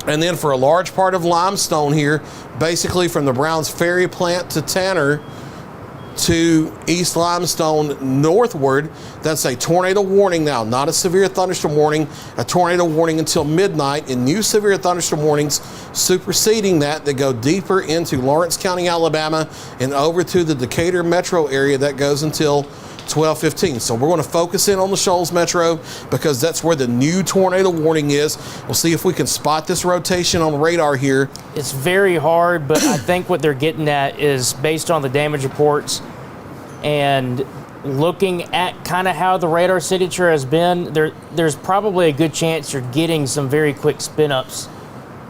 And then for a large part of Limestone here, basically from the Browns Ferry plant to Tanner to East Limestone northward, that's a tornado warning now, not a severe thunderstorm warning, a tornado warning until midnight, and new severe thunderstorm warnings superseding that go deeper into Lawrence County, Alabama, and over to the Decatur metro area that goes until 12:15. So we're going to focus in on the Shoals Metro because that's where the new tornado warning is. We'll see if we can spot this rotation on radar here. It's very hard, but I think what they're getting at is based on the damage reports and looking at kind of how the radar signature has been, there's probably a good chance you're getting some very quick spin-ups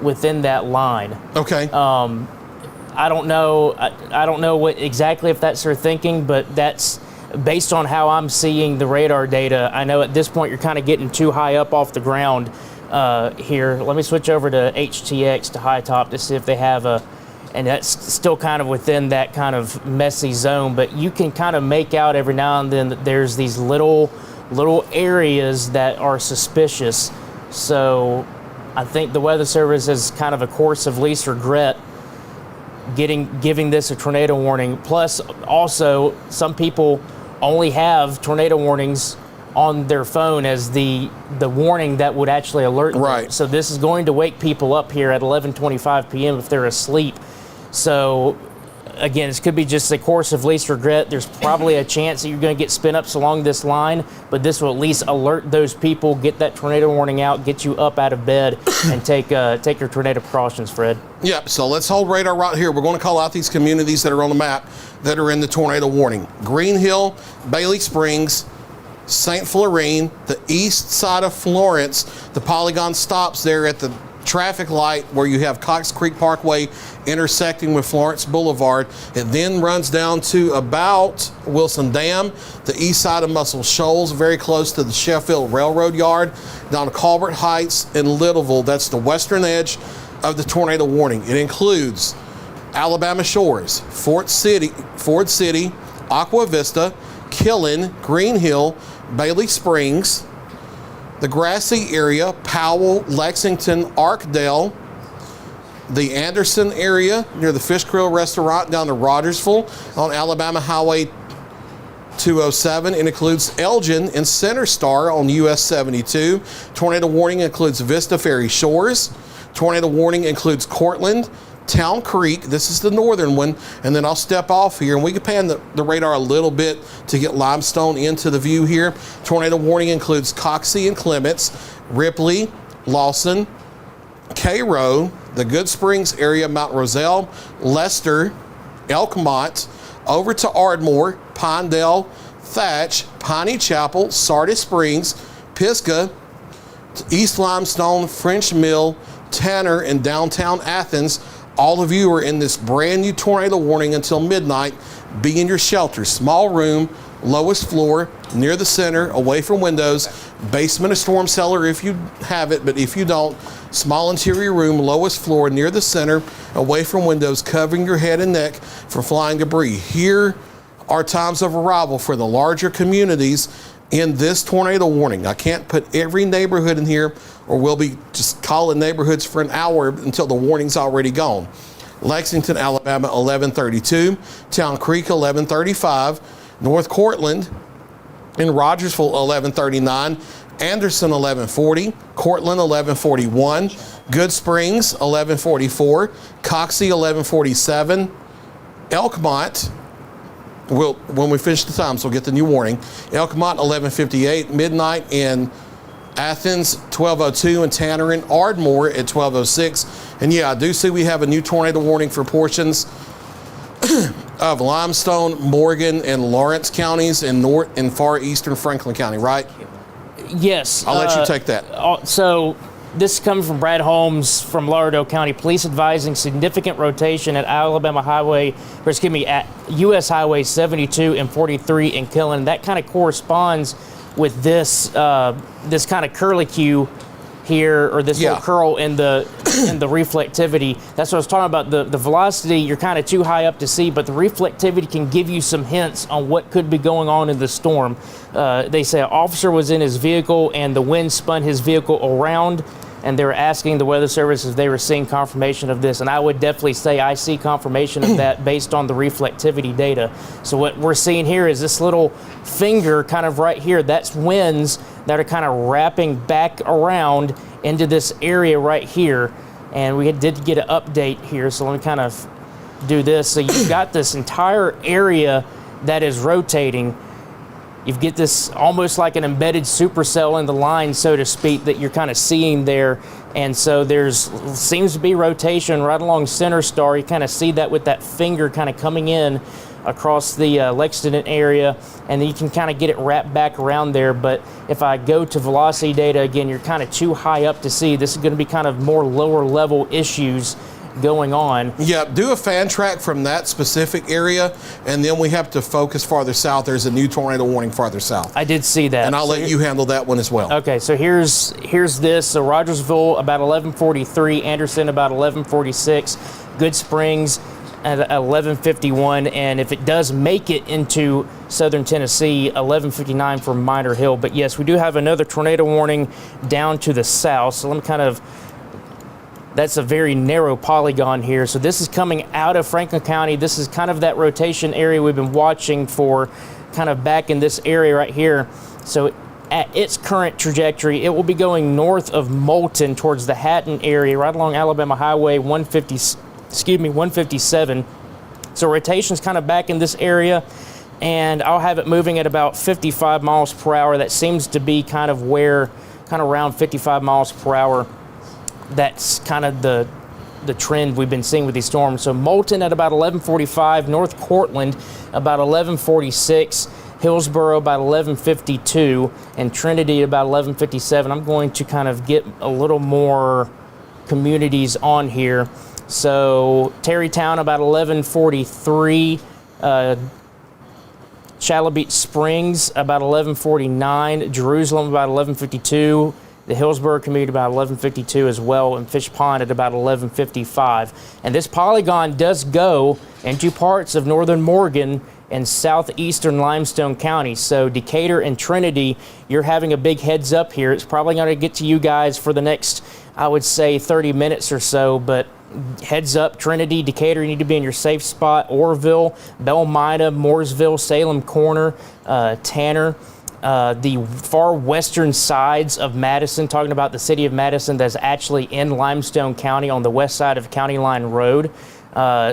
within that line. Okay. I don't know. I don't know what exactly if that's their thinking, but that's based on how I'm seeing the radar data. I know at this point you're kind of getting too high up off the ground here. Let me switch over to HTX to high top to see if they have and that's still kind of within that kind of messy zone, but you can kind of make out every now and then that there's these little areas that are suspicious. So I think the Weather Service is kind of a course of least regret giving this a tornado warning. Plus also some people only have tornado warnings on their phone as the warning that would actually alert them. Right. So this is going to wake people up here at 11:25 p.m. if they're asleep. So again, this could be just a course of least regret. There's probably a chance that you're going to get spin ups along this line, but this will at least alert those people, get that tornado warning out, get you up out of bed, and take your tornado precautions, Fred. Yep, so let's hold radar right here. We're going to call out these communities that are on the map that are in the tornado warning. Green Hill, Bailey Springs, St. Florine, the east side of Florence. The polygon stops there at the traffic light where you have Cox Creek Parkway intersecting with Florence Boulevard. It then runs down to about Wilson Dam, the east side of Muscle Shoals, very close to the Sheffield Railroad Yard, down to Colbert Heights and Littleville. That's the western edge of the tornado warning. It includes Alabama Shores, Ford City, Aqua Vista, Killen, Green Hill, Bailey Springs, the Grassy area, Powell, Lexington, Arkdale, the Anderson area near the Fish Grill Restaurant down to Rogersville on Alabama Highway 207. It includes Elgin and Center Star on US 72. Tornado warning includes Vista Ferry Shores. Tornado warning includes Cortland, Town Creek. This is the northern one, and then I'll step off here and we can pan the radar a little bit to get Limestone into the view here. Tornado warning includes Coxie and Clements, Ripley, Lawson, Cairo, the Good Springs area, Mount Roselle, Lester, Elkmont, over to Ardmore, Pinedale, Thatch, Piney Chapel, Sardis Springs, Pisgah, East Limestone, French Mill, Tanner, and downtown Athens. All of you are in this brand new tornado warning until midnight. Be in your shelter. Small room, lowest floor, near the center, away from windows. Basement or storm cellar if you have it, but if you don't, small interior room, lowest floor, near the center, away from windows, covering your head and neck for flying debris. Here are times of arrival for the larger communities in this tornado warning. I can't put every neighborhood in here, or we'll be just calling neighborhoods for an hour until the warning's already gone. Lexington, Alabama, 1132. Town Creek, 1135. North Cortland in Rogersville, 1139. Anderson, 1140. Cortland, 1141. Good Springs, 1144. Coxie, 1147. Elkmont, when we finish the times, we'll get the new warning. Elkmont, 1158. Midnight in Athens, 1202, and Tanner and Ardmore at 1206. And yeah, I do see we have a new tornado warning for portions of Limestone, Morgan, and Lawrence counties in north and far eastern Franklin County, right? Yes. I'll let you take that. So this is coming from Brad Holmes from Lauderdale County. Police advising significant rotation at at U.S. Highway 72 and 43 in Killen. That kind of corresponds with this this kind of curlicue here, or this little curl in the reflectivity. That's what I was talking about. The velocity, you're kind of too high up to see, but the reflectivity can give you some hints on what could be going on in the storm. They say an officer was in his vehicle and the wind spun his vehicle around, and they were asking the Weather Service if they were seeing confirmation of this. And I would definitely say I see confirmation of that based on the reflectivity data. So what we're seeing here is this little finger kind of right here. That's winds that are kind of wrapping back around into this area right here. And we did get an update here, so let me kind of do this. So you've got this entire area that is rotating. You get this almost like an embedded supercell in the line, so to speak, that you're kind of seeing there. And so seems to be rotation right along Center Star. You kind of see that with that finger kind of coming in across the Lexington area, and then you can kind of get it wrapped back around there. But if I go to velocity data, again, you're kind of too high up to see. This is going to be kind of more lower level issues going on. Yeah, do a fan track from that specific area, and then we have to focus farther south. There's a new tornado warning farther south. I did see that. And I'll let you handle that one as well. Okay, so here's this. So Rogersville about 11:43, Anderson about 11:46, Good Springs at 11:51, and if it does make it into southern Tennessee, 11:59 for Minor Hill. But yes, we do have another tornado warning down to the south. So let me that's a very narrow polygon here. So this is coming out of Franklin County. This is kind of that rotation area we've been watching for, kind of back in this area right here. So at its current trajectory, it will be going north of Moulton towards the Hatton area, right along Alabama Highway 157. So rotation's kind of back in this area, and I'll have it moving at about 55 miles per hour. That seems to be kind of around 55 miles per hour. That's kind of the trend we've been seeing with these storms. So Moulton at about 11:45, North Cortland about 11:46, Hillsborough about 11:52, and Trinity about 11:57. I'm going to kind of get a little more communities on here. So Terrytown about 11:43, Shallow Beach Springs about 11:49, Jerusalem about 11:52, the Hillsborough community about 11:52 as well, and Fish Pond at about 11:55. And this polygon does go into parts of northern Morgan and southeastern Limestone County. So Decatur and Trinity, you're having a big heads up here. It's probably going to get to you guys for the next, I would say, 30 minutes or so, but heads up, Trinity, Decatur, you need to be in your safe spot. Orville, Belmida, Mooresville, Salem Corner, Tanner, the far western sides of Madison, talking about the city of Madison that's actually in Limestone County on the west side of County Line Road.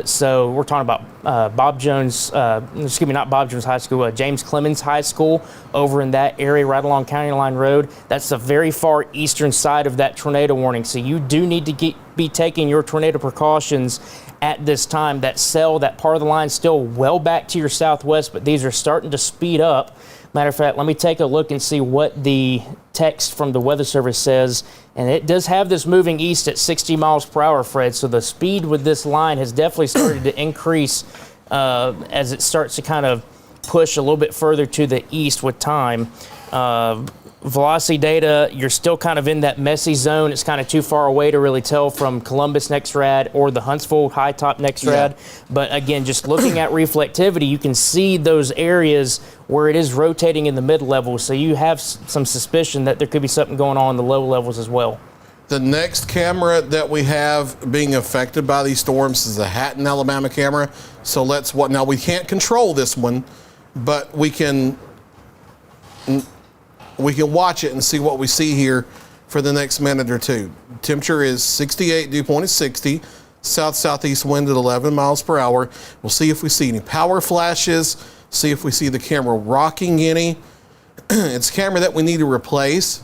So we're talking about not Bob Jones High School, James Clemens High School over in that area right along County Line Road. That's the very far eastern side of that tornado warning. So you do need to be taking your tornado precautions at this time. That part of the line still well back to your southwest, but these are starting to speed up. Matter of fact, let me take a look and see what the text from the Weather Service says. And it does have this moving east at 60 miles per hour, Fred. So the speed with this line has definitely started to increase as it starts to kind of push a little bit further to the east with time. Velocity data, you're still kind of in that messy zone. It's kind of too far away to really tell from Columbus next rad or the Huntsville high top next rad. But again, just looking at reflectivity, you can see those areas where it is rotating in the mid levels. So you have some suspicion that there could be something going on in the low levels as well. The next camera that we have being affected by these storms is the Hatton, Alabama camera. So now we can't control this one, but we can watch it and see what we see here for the next minute or two. Temperature is 68, dew point is 60, south-southeast wind at 11 miles per hour. We'll see if we see any power flashes, see if we see the camera rocking any. It's a camera that we need to replace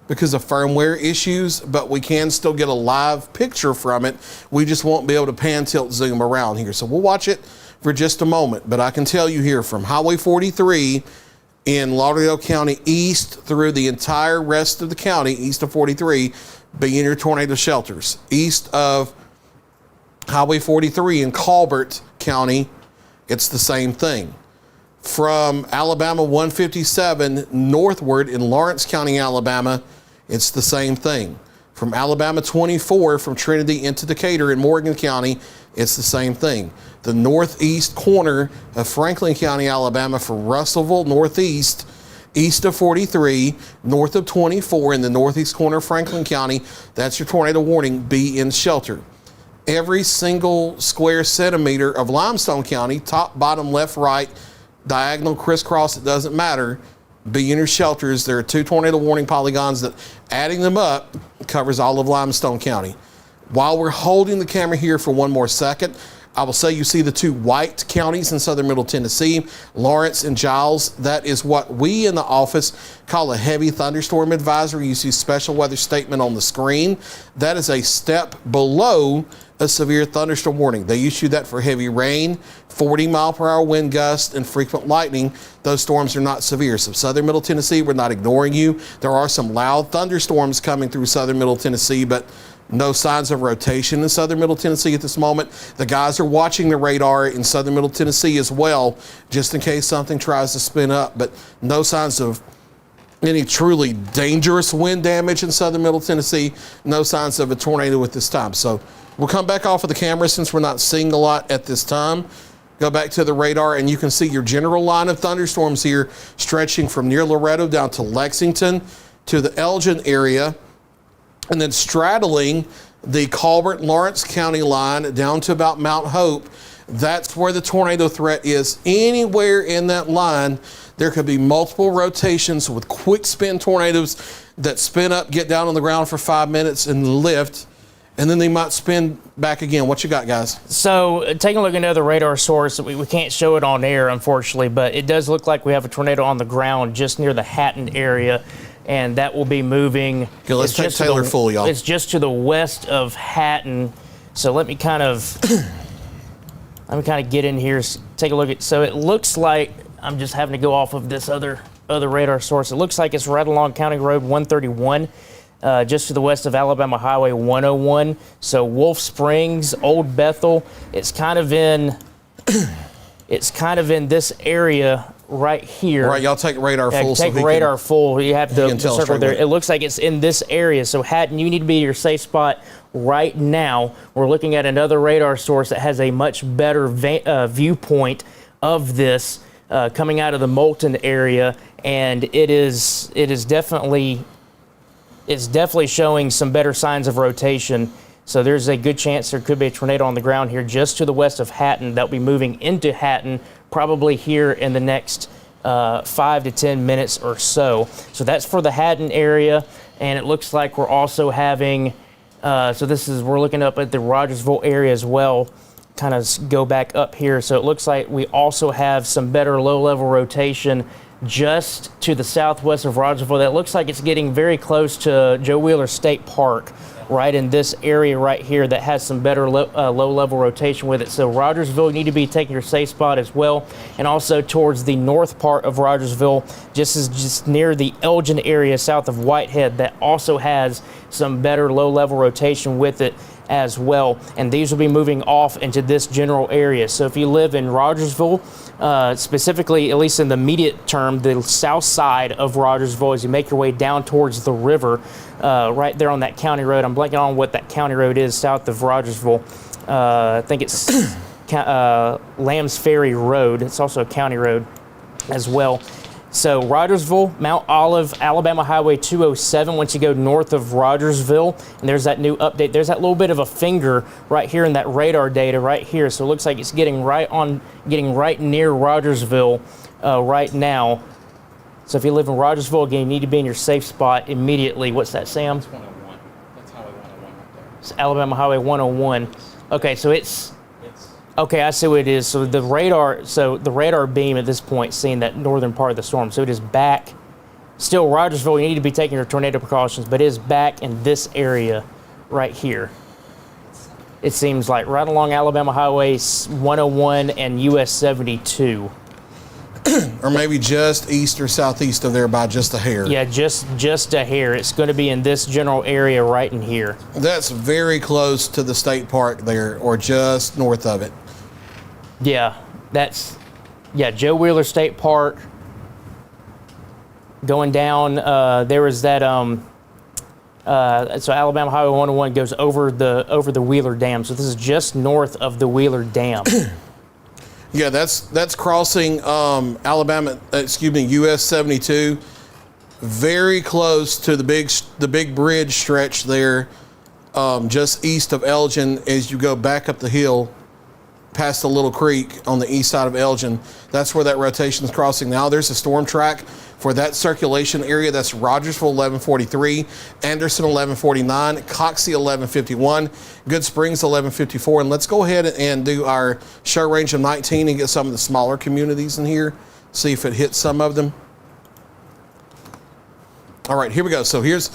because of firmware issues, but we can still get a live picture from it. We just won't be able to pan, tilt, zoom around here. So we'll watch it for just a moment. But I can tell you here from Highway 43 in Lauderdale County east through the entire rest of the county, east of 43, be in your tornado shelters. East of Highway 43 in Colbert County, it's the same thing. From Alabama 157 northward in Lawrence County, Alabama, it's the same thing. From Alabama 24 from Trinity into Decatur in Morgan County, it's the same thing. The northeast corner of Franklin County, Alabama, from Russellville northeast, east of 43, north of 24 in the northeast corner of Franklin County, that's your tornado warning, be in shelter. Every single square centimeter of Limestone County, top, bottom, left, right, diagonal, crisscross, it doesn't matter, be in your shelters. There are 2 tornado warning polygons that adding them up covers all of Limestone County. While we're holding the camera here for one more second, I will say you see the 2 white counties in southern middle Tennessee, Lawrence and Giles. That is what we in the office call a heavy thunderstorm advisory. You see special weather statement on the screen. That is a step below a severe thunderstorm warning. They issue that for heavy rain, 40 mile per hour wind gusts, and frequent lightning. Those storms are not severe. So southern middle Tennessee, we're not ignoring you. There are some loud thunderstorms coming through southern middle Tennessee, but no signs of rotation in southern middle Tennessee at this moment. The guys are watching the radar in southern middle Tennessee as well, just in case something tries to spin up, but no signs of any truly dangerous wind damage in southern middle Tennessee. No signs of a tornado at this time. So we'll come back off of the camera since we're not seeing a lot at this time. Go back to the radar and you can see your general line of thunderstorms here stretching from near Loretto down to Lexington to the Elgin area, and then straddling the Colbert Lawrence County line down to about Mount Hope. That's where the tornado threat is. Anywhere in that line, there could be multiple rotations with quick spin tornadoes that spin up, get down on the ground for 5 minutes and lift. and then they might spin back again. What you got, guys? So taking a look at another radar source, we can't show it on air, unfortunately, but it does look like we have a tornado on the ground just near the Hatton area, and that will be moving. Okay, let's take Taylor full, y'all. It's just to the west of Hatton. So let me kind of get in here, take a look at. So it looks like I'm just having to go off of this other radar source. It looks like it's right along County Road 131. Just to the west of Alabama Highway 101. So Wolf Springs, Old Bethel. It's kind of in this area right here. All right, y'all take radar full. Take radar full. You have the circle there. It looks like it's in this area. So Hatton, you need to be your safe spot right now. We're looking at another radar source that has a much better viewpoint of this coming out of the Moulton area, and it is definitely. It's definitely showing some better signs of rotation. So there's a good chance there could be a tornado on the ground here just to the west of Hatton that will be moving into Hatton probably here in the next 5 to 10 minutes or so. So that's for the Hatton area. And it looks like we're also having, we're looking up at the Rogersville area as well. Kind of go back up here. So it looks like we also have some better low-level rotation just to the southwest of Rogersville. That looks like it's getting very close to Joe Wheeler State Park, right in this area right here that has some better low-level rotation with it. So Rogersville, you need to be taking your safe spot as well. And also towards the north part of Rogersville, just near the Elgin area south of Whitehead, that also has some better low-level rotation with it as well. And these will be moving off into this general area. So if you live in Rogersville, specifically, at least in the immediate term, the south side of Rogersville, as you make your way down towards the river, right there on that county road. I'm blanking on what that county road is south of Rogersville. I think it's Lamb's Ferry Road. It's also a county road as well. So Rogersville, Mount Olive, Alabama Highway 207, once you go north of Rogersville, and there's that new update. There's that little bit of a finger right here in that radar data right here. So it looks like it's getting right near Rogersville right now. So if you live in Rogersville, again, you need to be in your safe spot immediately. What's that, Sam? It's 101. That's Highway 101 right there. It's Alabama Highway 101. Okay, so it's... Okay, I see what it is. So the radar beam at this point is seeing that northern part of the storm. So it is back. Still, Rogersville, you need to be taking your tornado precautions, but it is back in this area right here. It seems like right along Alabama Highway 101 and US 72. Or maybe just east or southeast of there by just a hair. Yeah, just a hair. It's going to be in this general area right in here. That's very close to the state park there, or just north of it. Yeah, Joe Wheeler State Park. Going down, there was that, so Alabama Highway 101 goes over the Wheeler Dam. So this is just north of the Wheeler Dam. Yeah, that's crossing US 72, very close to the big bridge stretch there, just east of Elgin as you go back up the hill past the little creek on the east side of Elgin. That's where that rotation is crossing now. There's a storm track for that circulation area. That's Rogersville 1143, Anderson 1149, Coxie 1151, Good Springs 1154. And let's go ahead and do our show range of 19 and get some of the smaller communities in here, see if it hits some of them. All right, here we go. So here's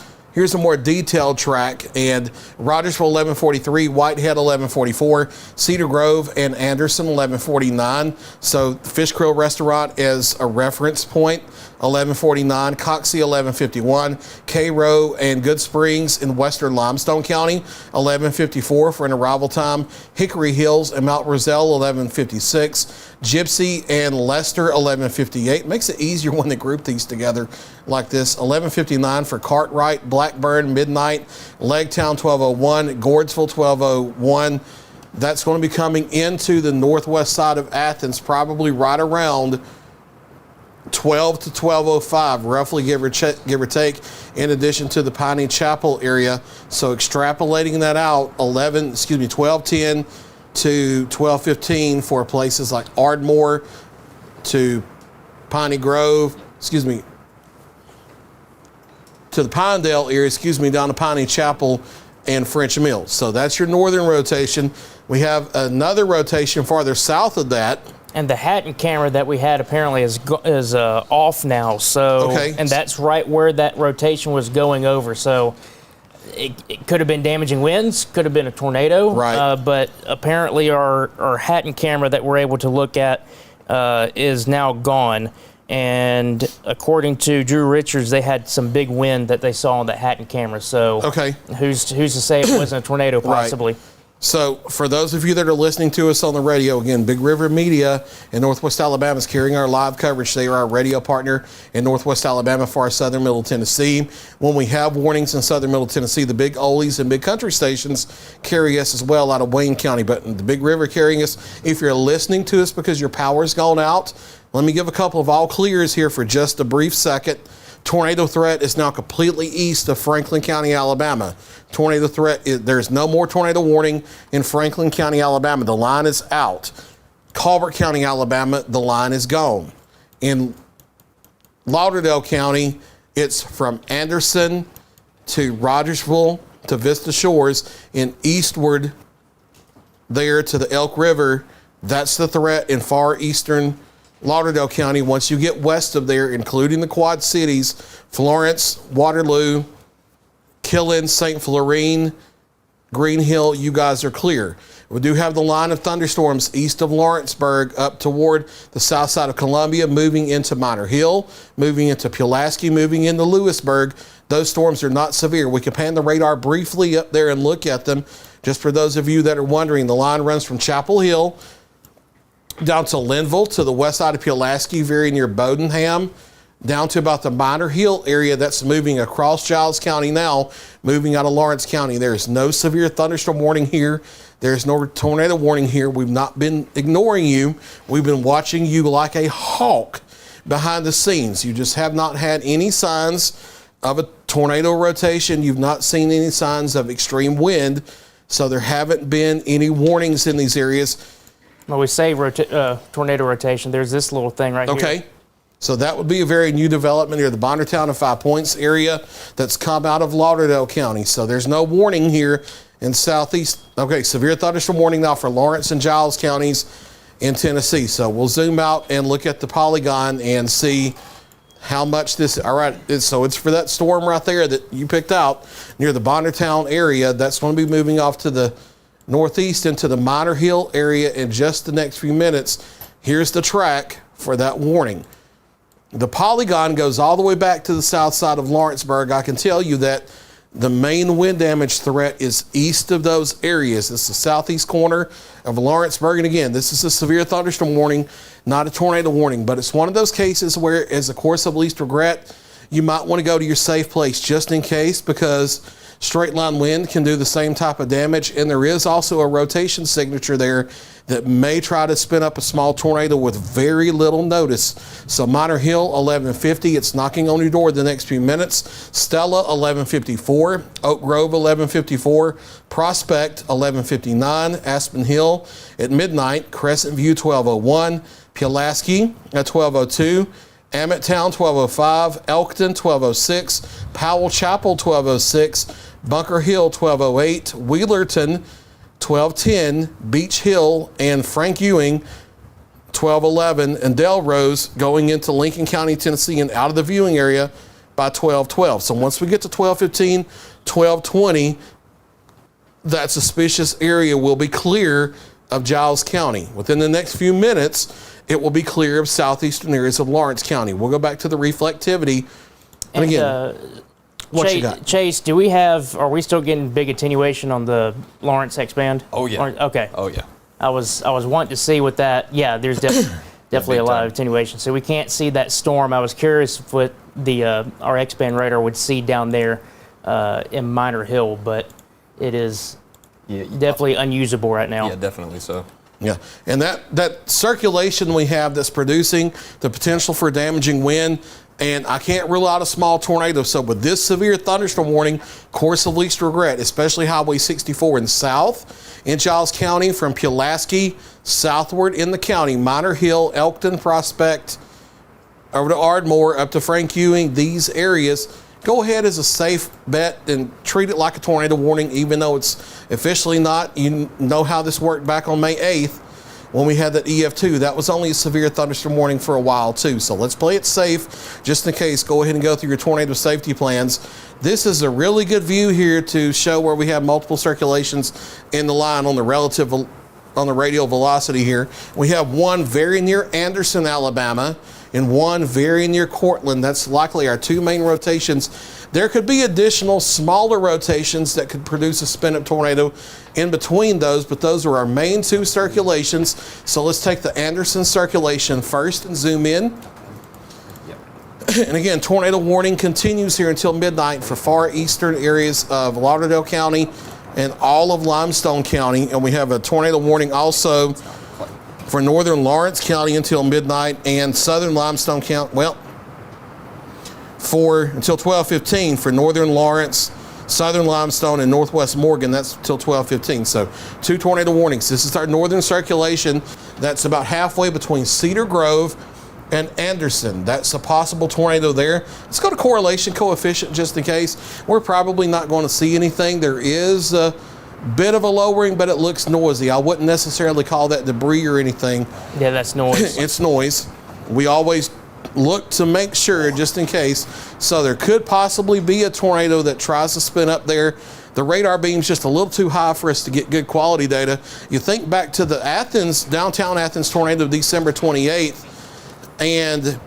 a more detailed track, and Rogersville 1143, Whitehead 1144, Cedar Grove and Anderson 1149. So Fish Grill Restaurant as a reference point, 1149, Coxie 1151, Cairo and Good Springs in western Limestone County, 1154 for an arrival time, Hickory Hills and Mount Roselle 1156, Gypsy and Lester 1158. Makes it easier when they group these together like this. 1159 for Cartwright, Blackburn, Midnight, Legtown 1201, Gordesville 1201. That's going to be coming into the northwest side of Athens, probably right around 12 to 1205, roughly give or take, in addition to the Piney Chapel area. So extrapolating that out, 1210 to 1215 for places like Ardmore to Piney Grove, to the Pinedale area, down to Piney Chapel and French Mills. So that's your northern rotation. We have another rotation farther south of that. And the Hatton camera that we had apparently is off now. So, Okay. And that's right where that rotation was going over. So it could have been damaging winds, could have been a tornado. Right. But apparently our Hatton camera that we're able to look at is now gone. And according to Drew Richards, they had some big wind that they saw on that Hatton camera. So Okay. who's to say it wasn't a tornado possibly? Right. So for those of you that are listening to us on the radio, again, Big River Media in Northwest Alabama is carrying our live coverage. They are our radio partner in Northwest Alabama for our southern middle Tennessee. When we have warnings in southern middle Tennessee, the big Olies and big country stations carry us as well out of Wayne County. But the Big River carrying us, if you're listening to us because your power's gone out, let me give a couple of all clears here for just a brief second. Tornado threat is now completely east of Franklin County, Alabama. Tornado threat, there's no more tornado warning in Franklin County, Alabama. The line is out. Colbert County, Alabama, the line is gone. In Lauderdale County, it's from Anderson to Rogersville to Vista Shores and eastward there to the Elk River. That's the threat in far eastern Lauderdale County. Once you get west of there, including the Quad Cities, Florence, Waterloo, Killen, St. Florine, Green Hill, you guys are clear. We do have the line of thunderstorms east of Lawrenceburg up toward the south side of Columbia, moving into Minor Hill, moving into Pulaski, moving into Lewisburg. Those storms are not severe. We can pan the radar briefly up there and look at them. Just for those of you that are wondering, the line runs from Chapel Hill down to Linville to the west side of Pulaski, very near Bodenham, down to about the Minor Hill area. That's moving across Giles County now, moving out of Lawrence County. There's no severe thunderstorm warning here. There's no tornado warning here. We've not been ignoring you. We've been watching you like a hawk behind the scenes. You just have not had any signs of a tornado rotation. You've not seen any signs of extreme wind. So there haven't been any warnings in these areas. When we say tornado rotation, there's this little thing right here. Okay. So that would be a very new development here, the Bonnertown and Five Points area that's come out of Lauderdale County. So there's no warning here in southeast. Okay, severe thunderstorm warning now for Lawrence and Giles counties in Tennessee. So we'll zoom out and look at the polygon and see how much this, all right, so it's for that storm right there that you picked out near the Bonnertown area. That's going to be moving off to the northeast into the Minor Hill area in just the next few minutes. Here's the track for that warning. The polygon goes all the way back to the south side of Lawrenceburg. I can tell you that the main wind damage threat is east of those areas. This is the southeast corner of Lawrenceburg. And again, this is a severe thunderstorm warning, not a tornado warning, but it's one of those cases where, as a course of least regret, you might want to go to your safe place just in case, because straight line wind can do the same type of damage. And there is also a rotation signature there that may try to spin up a small tornado with very little notice. So Minor Hill, 1150, it's knocking on your door the next few minutes. Stella, 1154. Oak Grove, 1154. Prospect, 1159. Aspen Hill at midnight. Crescent View, 1201. Pulaski at 1202. Ammotown, 1205. Elkton, 1206. Powell Chapel, 1206. Bunker Hill, 1208. Wheelerton, 1210, Beach Hill and Frank Ewing, 1211, and Delrose going into Lincoln County, Tennessee and out of the viewing area by 1212. So once we get to 1215, 1220, that suspicious area will be clear of Giles County. Within the next few minutes, it will be clear of southeastern areas of Lawrence County. We'll go back to the reflectivity. And again, what you got? Chase, are we still getting big attenuation on the Lawrence X-band? Oh, yeah. Okay. Oh, yeah. I was wanting to see what that, yeah, there's definitely a lot of attenuation. So we can't see that storm. I was curious what our X-band radar would see down there in Minor Hill, but it is definitely unusable right now. Yeah, definitely so. Yeah, and that circulation we have that's producing the potential for damaging wind, and I can't rule out a small tornado. So with this severe thunderstorm warning, course of least regret, especially Highway 64 in south in Giles County from Pulaski southward in the county, Minor Hill, Elkton, Prospect, over to Ardmore, up to Frank Ewing, these areas, go ahead as a safe bet and treat it like a tornado warning, even though it's officially not. You know how this worked back on May 8th when we had that EF2. That was only a severe thunderstorm warning for a while too. So let's play it safe just in case. Go ahead and go through your tornado safety plans. This is a really good view here to show where we have multiple circulations in the line on the radial velocity here. We have one very near Anderson, Alabama, and one very near Cortland. That's likely our two main rotations. There could be additional smaller rotations that could produce a spin-up tornado in between those, but those are our main two circulations. So let's take the Anderson circulation first and zoom in. And again, tornado warning continues here until midnight for far eastern areas of Lauderdale County and all of Limestone County. And we have a tornado warning also for northern Lawrence County until midnight and southern Limestone County, well, for until 12:15 for northern Lawrence, southern Limestone, and northwest Morgan. That's till 12:15. So 2 tornado warnings. This is our northern circulation. That's about halfway between Cedar Grove and Anderson. That's a possible tornado there. Let's go to correlation coefficient just in case. We're probably not going to see anything. There is a bit of a lowering, but it looks noisy. I wouldn't necessarily call that debris or anything. Yeah, that's noise. It's noise. We always look to make sure just in case. So there could possibly be a tornado that tries to spin up there. The radar beam's just a little too high for us to get good quality data. You think back to the Athens, downtown Athens tornado of December 28th, and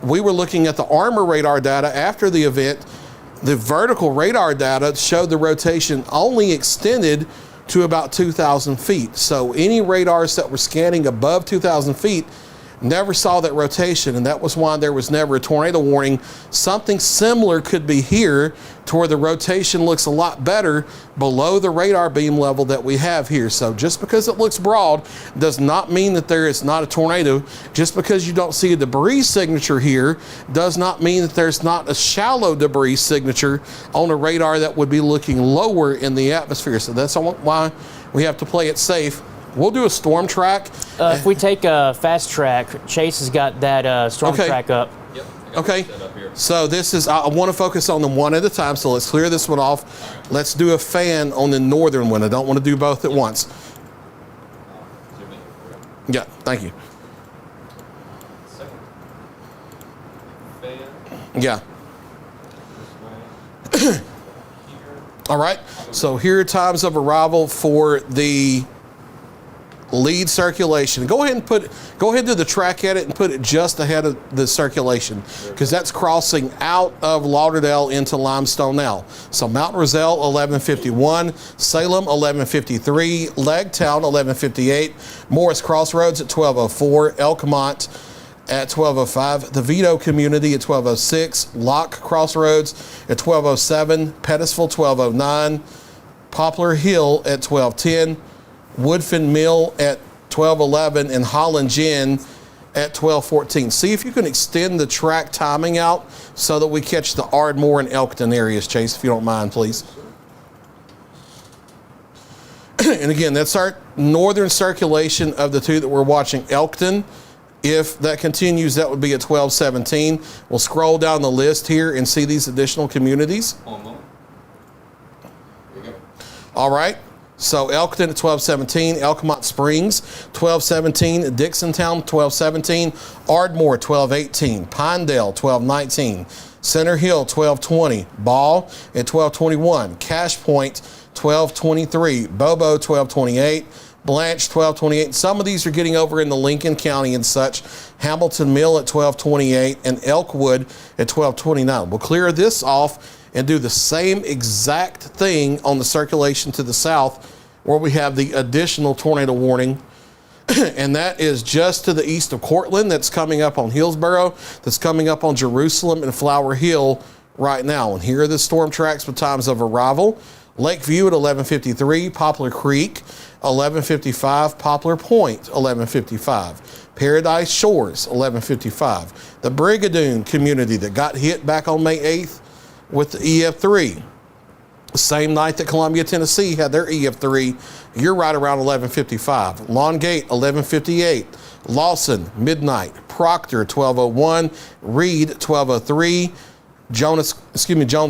we were looking at the Armor radar data after the event. The vertical radar data showed the rotation only extended to about 2,000 feet. So any radars that were scanning above 2,000 feet never saw that rotation, and that was why there was never a tornado warning. Something similar could be here to where the rotation looks a lot better below the radar beam level that we have here. So just because it looks broad does not mean that there is not a tornado. Just because you don't see a debris signature here does not mean that there's not a shallow debris signature on a radar that would be looking lower in the atmosphere. So that's why we have to play it safe. We'll do a storm track. If we take a fast track, Chase has got that storm track up. Yep. Okay, so this is, I want to focus on them one at a time, so let's clear this one off. Let's do a fan on the northern one. I don't want to do both at once. Yeah, thank you. Yeah. All right, so here are times of arrival for the lead circulation. Go ahead and do the track edit and put it just ahead of the circulation, because that's crossing out of Lauderdale into Limestone now. So Mount Roselle 1151, Salem 1153, Legtown 1158, Morris Crossroads at 1204, Elkmont at 1205, the Vito community at 1206, Locke Crossroads at 1207, Pettisville 1209, Poplar Hill at 1210, Woodfin Mill at 1211, and Holland Gin at 1214. See if you can extend the track timing out so that we catch the Ardmore and Elkton areas, Chase, if you don't mind, please. And again, that's our northern circulation of the two that we're watching. Elkton, if that continues, that would be at 1217. We'll scroll down the list here and see these additional communities. All right. So Elkton at 1217, Elkmont Springs 1217, Dixontown 1217, Ardmore 1218, Pinedale 1219, Center Hill 1220, Ball at 1221, Cash Point 1223, Bobo 1228, Blanche 1228. Some of these are getting over in the Lincoln County and such. Hamilton Mill at 1228 and Elkwood at 1229. We'll clear this off and do the same exact thing on the circulation to the south, where we have the additional tornado warning. And that is just to the east of Cortland. That's coming up on Hillsboro. That's coming up on Jerusalem and Flower Hill right now. And here are the storm tracks with times of arrival. Lakeview at 1153, Poplar Creek 1155, Poplar Point 1155, Paradise Shores 1155, the Brigadoon community that got hit back on May 8th with the EF3. Same night that Columbia, Tennessee had their EF3, you're right around 1155. Lawn Gate 1158, Lawson midnight, Proctor 1201, Reed 1203, Jones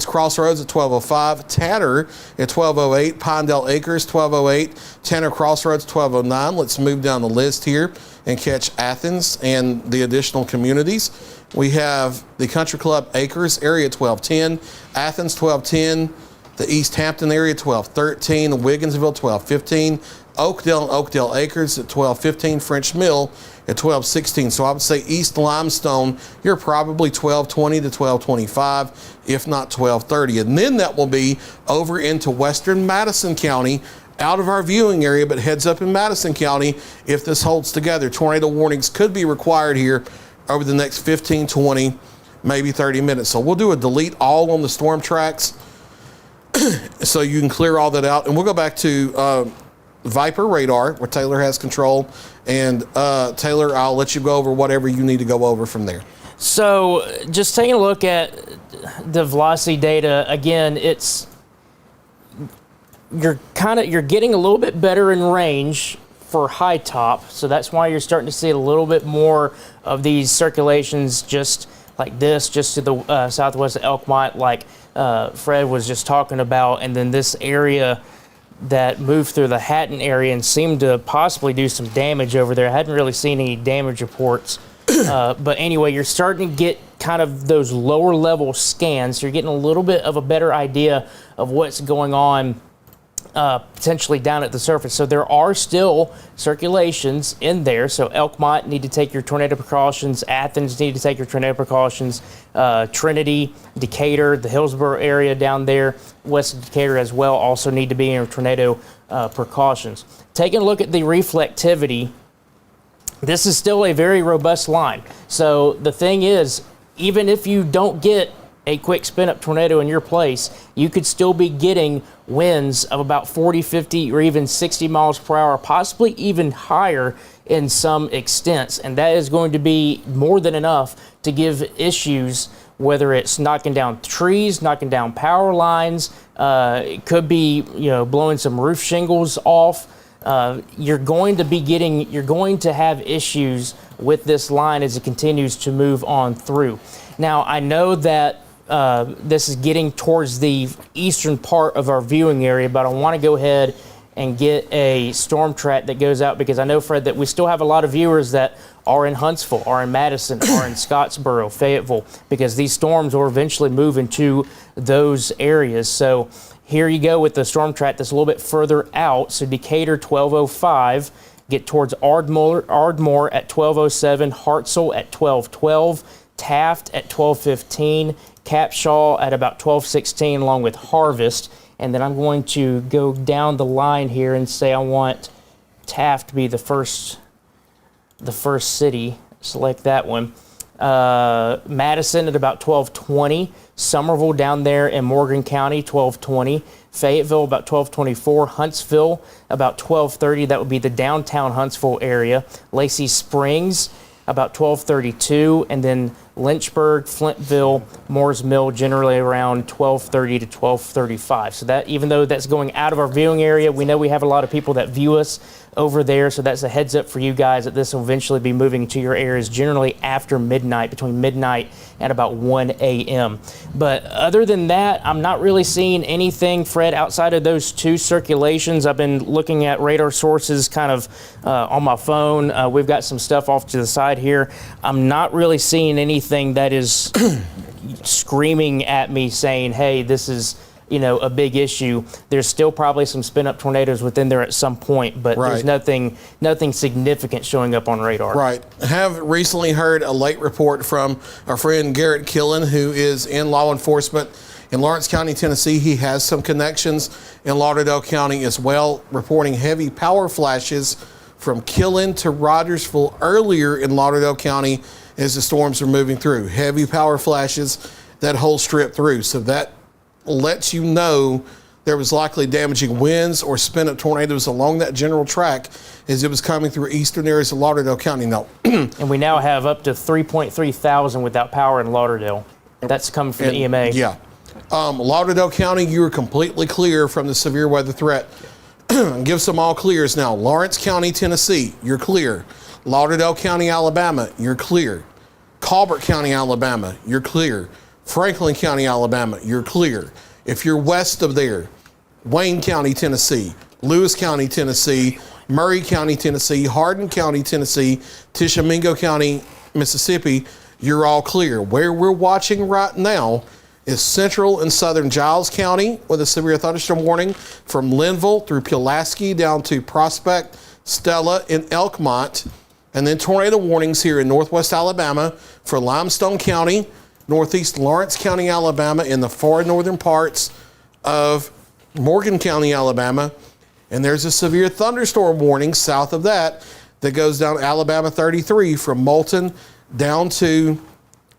Crossroads at 12:05, Tanner at 12:08, Pinedale Acres 12:08, Tanner Crossroads 12:09. Let's move down the list here and catch Athens and the additional communities. We have the Country Club Acres area 12:10, Athens 12:10, the East Hampton area 12:13, Wigginsville 12:15, Oakdale and Oakdale Acres at 12:15, French Mill at 12:16. So I would say East Limestone, you're probably 12:20 to 12:25, if not 12:30. And then that will be over into western Madison County, out of our viewing area, but heads up in Madison County if this holds together. Tornado warnings could be required here over the next 15, 20, maybe 30 minutes. So we'll do a delete all on the storm tracks so you can clear all that out. And we'll go back to Viper radar, where Taylor has control. And Taylor, I'll let you go over whatever you need to go over from there. So just taking a look at the velocity data, again, you're getting a little bit better in range for high top. So that's why you're starting to see a little bit more of these circulations just like this, just to the southwest of Elkmont, like Fred was just talking about. And then this area that moved through the Hatton area and seemed to possibly do some damage over there. I hadn't really seen any damage reports. But anyway, you're starting to get kind of those lower level scans. You're getting a little bit of a better idea of what's going on potentially down at the surface. So there are still circulations in there. So Elkmont need to take your tornado precautions. Athens need to take your tornado precautions. Trinity, Decatur, the Hillsborough area down there, west of Decatur as well, also need to be in your tornado precautions. Taking a look at the reflectivity, this is still a very robust line. So the thing is, even if you don't get a quick spin-up tornado in your place, you could still be getting winds of about 40, 50, or even 60 miles per hour, possibly even higher in some extents. And that is going to be more than enough to give issues, whether it's knocking down trees, knocking down power lines, it could be, blowing some roof shingles off. You're going to have issues with this line as it continues to move on through. Now, I know that this is getting towards the eastern part of our viewing area, but I want to go ahead and get a storm track that goes out, because I know, Fred, that we still have a lot of viewers that are in Huntsville, are in Madison, are in Scottsboro, Fayetteville, because these storms will eventually move into those areas. So here you go with the storm track that's a little bit further out. So Decatur 12:05, get towards Ardmore at 12:07, Hartselle at 12:12, Taft at 12:15, Capshaw at about 12:16, along with Harvest. And then I'm going to go down the line here and say I want Taft to be the first city. Select that one. Madison at about 12:20. Somerville down there in Morgan County, 12:20. Fayetteville about 12:24. Huntsville about 12:30. That would be the downtown Huntsville area. Lacey Springs about 12:32, and then Lynchburg, Flintville, Moores Mill generally around 12:30 to 12:35. So that, even though that's going out of our viewing area, we know we have a lot of people that view us over there, so that's a heads up for you guys that this will eventually be moving to your areas generally after midnight, between midnight and about 1 a.m. But other than that, I'm not really seeing anything, Fred, outside of those two circulations. I've been looking at radar sources kind of on my phone. We've got some stuff off to the side here. I'm not really seeing anything that is screaming at me saying, hey, this is a big issue. There's still probably some spin-up tornadoes within there at some point, but there's nothing significant showing up on radar. Right. I have recently heard a late report from our friend Garrett Killen, who is in law enforcement in Lawrence County, Tennessee. He has some connections in Lauderdale County as well, reporting heavy power flashes from Killen to Rogersville earlier in Lauderdale County as the storms are moving through. Heavy power flashes, that whole strip through. So that lets you know there was likely damaging winds or spin-up tornadoes along that general track as it was coming through eastern areas of Lauderdale County. Now, and we now have up to 3.3 thousand without power in Lauderdale. That's coming from the EMA. Yeah. Lauderdale County, you are completely clear from the severe weather threat. Give some all clears now. Lawrence County, Tennessee, you're clear. Lauderdale County, Alabama, you're clear. Colbert County, Alabama, you're clear. Franklin County, Alabama, you're clear. If you're west of there, Wayne County, Tennessee, Lewis County, Tennessee, Murray County, Tennessee, Hardin County, Tennessee, Tishomingo County, Mississippi, you're all clear. Where we're watching right now is central and southern Giles County with a severe thunderstorm warning from Linville through Pulaski down to Prospect, Stella, and Elkmont. And then tornado warnings here in northwest Alabama for Limestone County, northeast Lawrence County, Alabama, in the far northern parts of Morgan County, Alabama. And there's a severe thunderstorm warning south of that goes down Alabama 33 from Moulton down to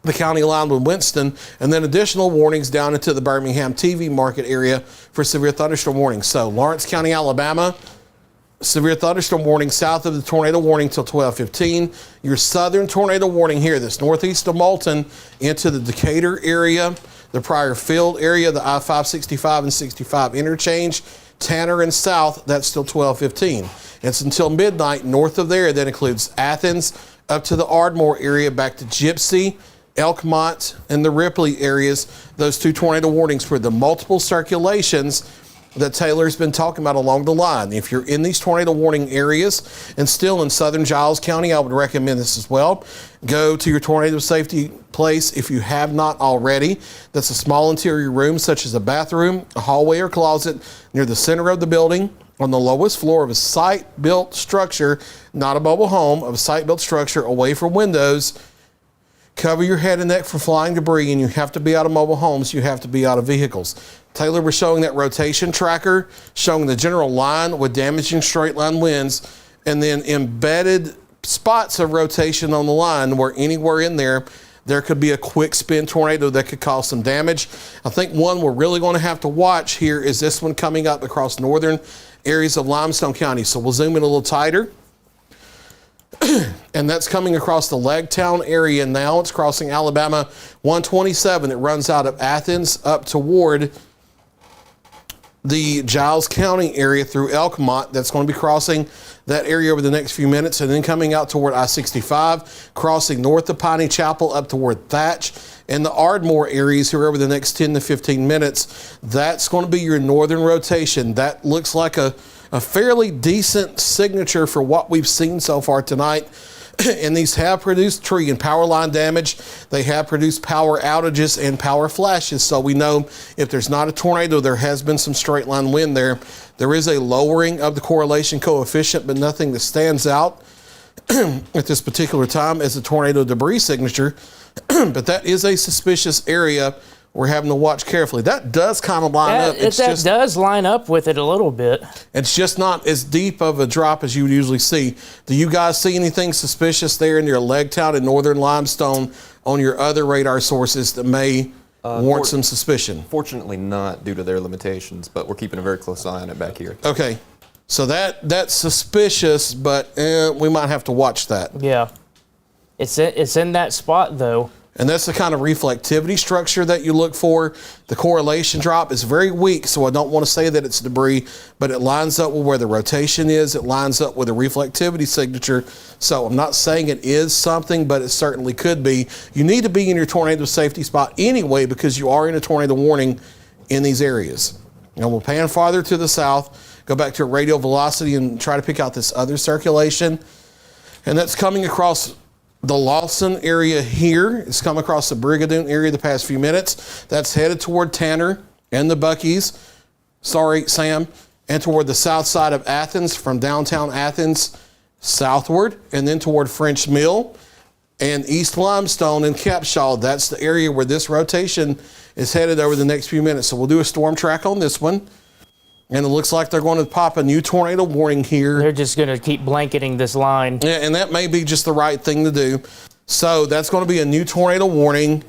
the county line with Winston, and then additional warnings down into the Birmingham TV market area for severe thunderstorm warnings. So Lawrence County, Alabama, severe thunderstorm warning south of the tornado warning till 12:15. Your southern tornado warning here, this northeast of Moulton into the Decatur area, the Pryor Field area, the I-5, 65 and 65 interchange, Tanner and south, that's still 12:15. It's until midnight north of there. That includes Athens up to the Ardmore area, back to Gypsy, Elkmont, and the Ripley areas. Those two tornado warnings for the multiple circulations that Taylor's been talking about along the line. If you're in these tornado warning areas and still in southern Giles County, I would recommend this as well. Go to your tornado safety place if you have not already. That's a small interior room such as a bathroom, a hallway, or closet near the center of the building on the lowest floor of a site-built structure, not a mobile home, of a site-built structure away from windows. Cover your head and neck from flying debris, and you have to be out of mobile homes. You have to be out of vehicles. Taylor was showing that rotation tracker, showing the general line with damaging straight line winds, and then embedded spots of rotation on the line where anywhere in there could be a quick spin tornado that could cause some damage. I think one we're really going to have to watch here is this one coming up across northern areas of Limestone County. So we'll zoom in a little tighter. And that's coming across the Legtown area now. It's crossing Alabama 127. It runs out of Athens up toward the Giles County area through Elkmont. That's going to be crossing that area over the next few minutes, and then coming out toward I-65, crossing north of Piney Chapel up toward Thatch and the Ardmore areas here over the next 10 to 15 minutes. That's going to be your northern rotation. That looks like a fairly decent signature for what we've seen so far tonight. And these have produced tree and power line damage. They have produced power outages and power flashes. So we know if there's not a tornado, there has been some straight line wind there. There is a lowering of the correlation coefficient, but nothing that stands out at this particular time as a tornado debris signature. But that is a suspicious area we're having to watch carefully. That does kind of line up. That does line up with it a little bit. It's just not as deep of a drop as you would usually see. Do you guys see anything suspicious there in your Legtown and northern Limestone on your other radar sources that may warrant some suspicion? Fortunately not, due to their limitations, but we're keeping a very close eye on it back here. Okay. So that's suspicious, but we might have to watch that. Yeah. It's in that spot, though. And that's the kind of reflectivity structure that you look for. The correlation drop is very weak, so I don't want to say that it's debris, but it lines up with where the rotation is. It lines up with the reflectivity signature. So I'm not saying it is something, but it certainly could be. You need to be in your tornado safety spot anyway because you are in a tornado warning in these areas. And we'll pan farther to the south, go back to radial velocity and try to pick out this other circulation. And that's coming across the Lawson area here. It's come across the Brigadoon area the past few minutes. That's headed toward Tanner and the Buc-ee's. Sorry, Sam. And toward the south side of Athens, from downtown Athens southward, and then toward French Mill and East Limestone and Capshaw. That's the area where this rotation is headed over the next few minutes. So we'll do a storm track on this one. And it looks like they're going to pop a new tornado warning here. They're just going to keep blanketing this line. Yeah, and that may be just the right thing to do. So that's going to be a new tornado warning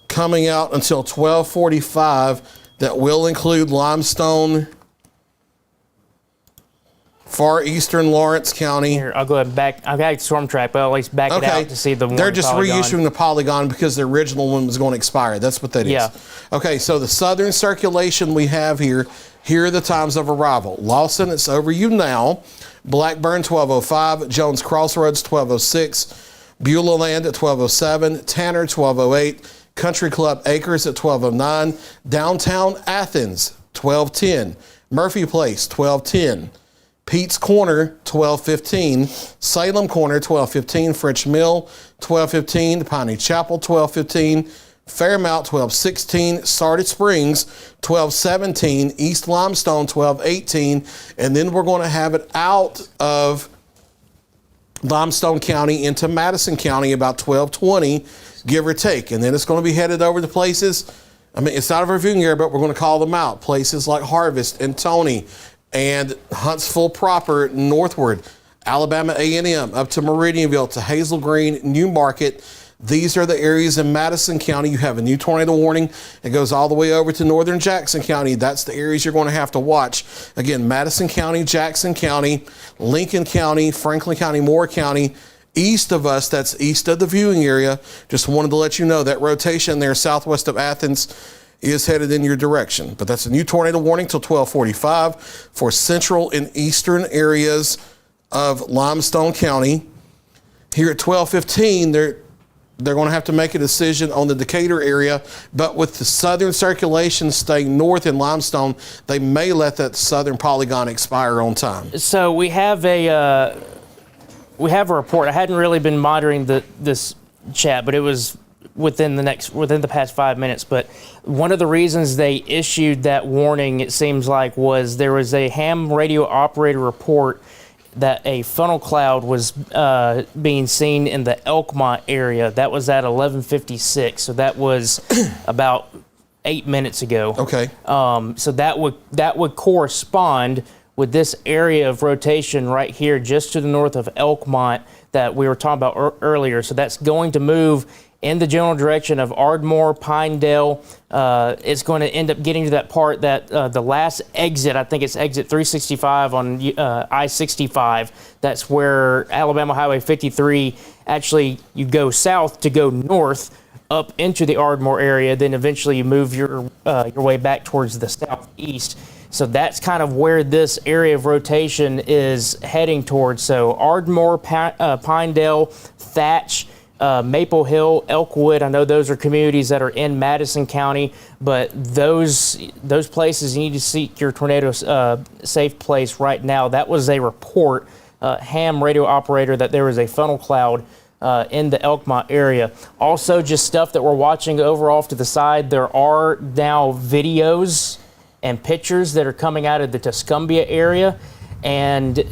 coming out until 12:45 that will include Limestone, far eastern Lawrence County. Here, I'll go ahead and back. I've got storm track, but I'll at least back it out to see the one. They're just polygon. reissuing the polygon because the original one was going to expire. That's what that is. Yeah. Okay, so the southern circulation we have here. Here are the times of arrival. Lawson, it's over you now. Blackburn, 12:05. Jones Crossroads, 12:06. Beulah Land at 12:07. Tanner, 12:08. Country Club Acres at 1209. Downtown Athens, 1210. Murphy Place, 1210. Pete's Corner, 1215. Salem Corner, 1215. French Mill, 1215. Piney Chapel, 1215. Fairmount, 1216. Sardis Springs, 1217. East Limestone, 1218. And then we're going to have it out of Limestone County into Madison County about 1220, give or take. And then it's going to be headed over to places, I mean, it's out of our viewing area, but we're going to call them out. Places like Harvest and Tony and Huntsville proper northward, Alabama A&M up to Meridianville to Hazel Green, New Market. These are the areas in Madison County. You have a new tornado warning. It goes all the way over to northern Jackson County. That's the areas you're going to have to watch. Again, Madison County, Jackson County, Lincoln County, Franklin County, Moore County. East of us, that's east of the viewing area. Just wanted to let you know that rotation there southwest of Athens is headed in your direction. But that's a new tornado warning till 1245 for central and eastern areas of Limestone County. Here at 1215, they're going to have to make a decision on the Decatur area, but with the southern circulation staying north in Limestone, they may let that southern polygon expire on time. So we have a report. I hadn't really been monitoring this chat, but it was within the past 5 minutes. But one of the reasons they issued that warning, it seems like, was there was a ham radio operator report that a funnel cloud was being seen in the Elkmont area. That was at 11:56, so that was about 8 minutes ago. Okay. So that would correspond with this area of rotation right here, just to the north of Elkmont that we were talking about earlier. So that's going to move in the general direction of Ardmore, Pinedale. It's going to end up getting to that part that the last exit, I think it's exit 365 on I-65. That's where Alabama Highway 53, actually you go south to go north up into the Ardmore area, then eventually you move your way back towards the southeast. So that's kind of where this area of rotation is heading towards. So Ardmore, Pinedale, Thatch, Maple Hill, Elkwood, I know those are communities that are in Madison County, but those places you need to seek your tornado safe place right now. That was a report, ham radio operator, that there was a funnel cloud in the Elkmont area. Also, just stuff that we're watching over off to the side, there are now videos and pictures that are coming out of the Tuscumbia area, and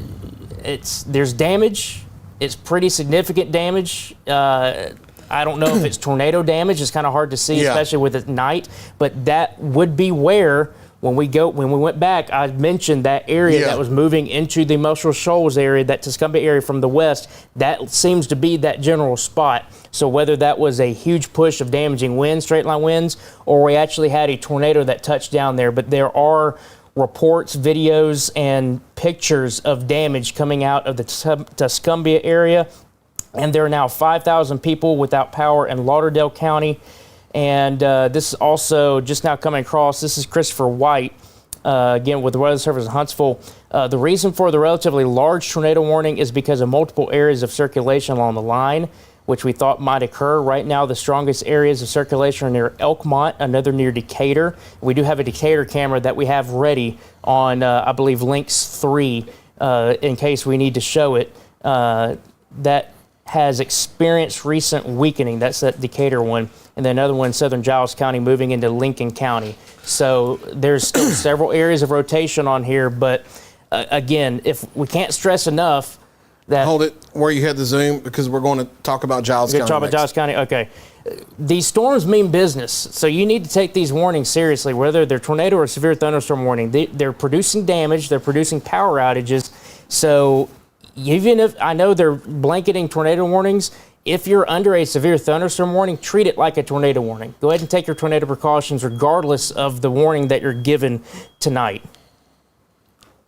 there's damage. It's pretty significant damage. I don't know if it's tornado damage. It's kind of hard to see, especially with it night. But that would be where, when we went back, I mentioned that area that was moving into the Muscle Shoals area, that Tuscumbia area from the west. That seems to be that general spot. So whether that was a huge push of damaging winds, straight line winds, or we actually had a tornado that touched down there, but there are reports, videos, and pictures of damage coming out of the Tuscumbia area. And there are now 5,000 people without power in Lauderdale County. And this is also just now coming across. This is Christopher White, again, with the Weather Service in Huntsville. The reason for the relatively large tornado warning is because of multiple areas of circulation along the line, which we thought might occur. Right now, the strongest areas of circulation are near Elkmont, another near Decatur. We do have a Decatur camera that we have ready on, I believe, Links 3, in case we need to show it. That has experienced recent weakening. That's that Decatur one. And then another one in southern Giles County moving into Lincoln County. So there's still several areas of rotation on here, but again, if we can't stress enough that... Hold it where you had the zoom, because we're going to talk about Giles County. Talk about Giles County? Okay. These storms mean business, so you need to take these warnings seriously, whether they're tornado or severe thunderstorm warning. They're producing damage, they're producing power outages, so even if I know they're blanketing tornado warnings, if you're under a severe thunderstorm warning, treat it like a tornado warning. Go ahead and take your tornado precautions regardless of the warning that you're given tonight.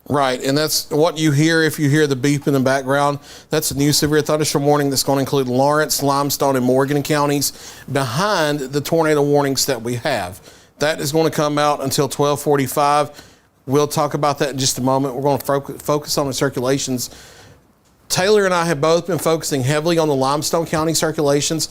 Right, and that's what you hear if you hear the beep in the background. That's a new severe thunderstorm warning that's going to include Lawrence, Limestone, and Morgan counties behind the tornado warnings that we have. That is going to come out until 12:45. We'll talk about that in just a moment. We're going to focus on the circulations. Taylor and I have both been focusing heavily on the Limestone County circulations.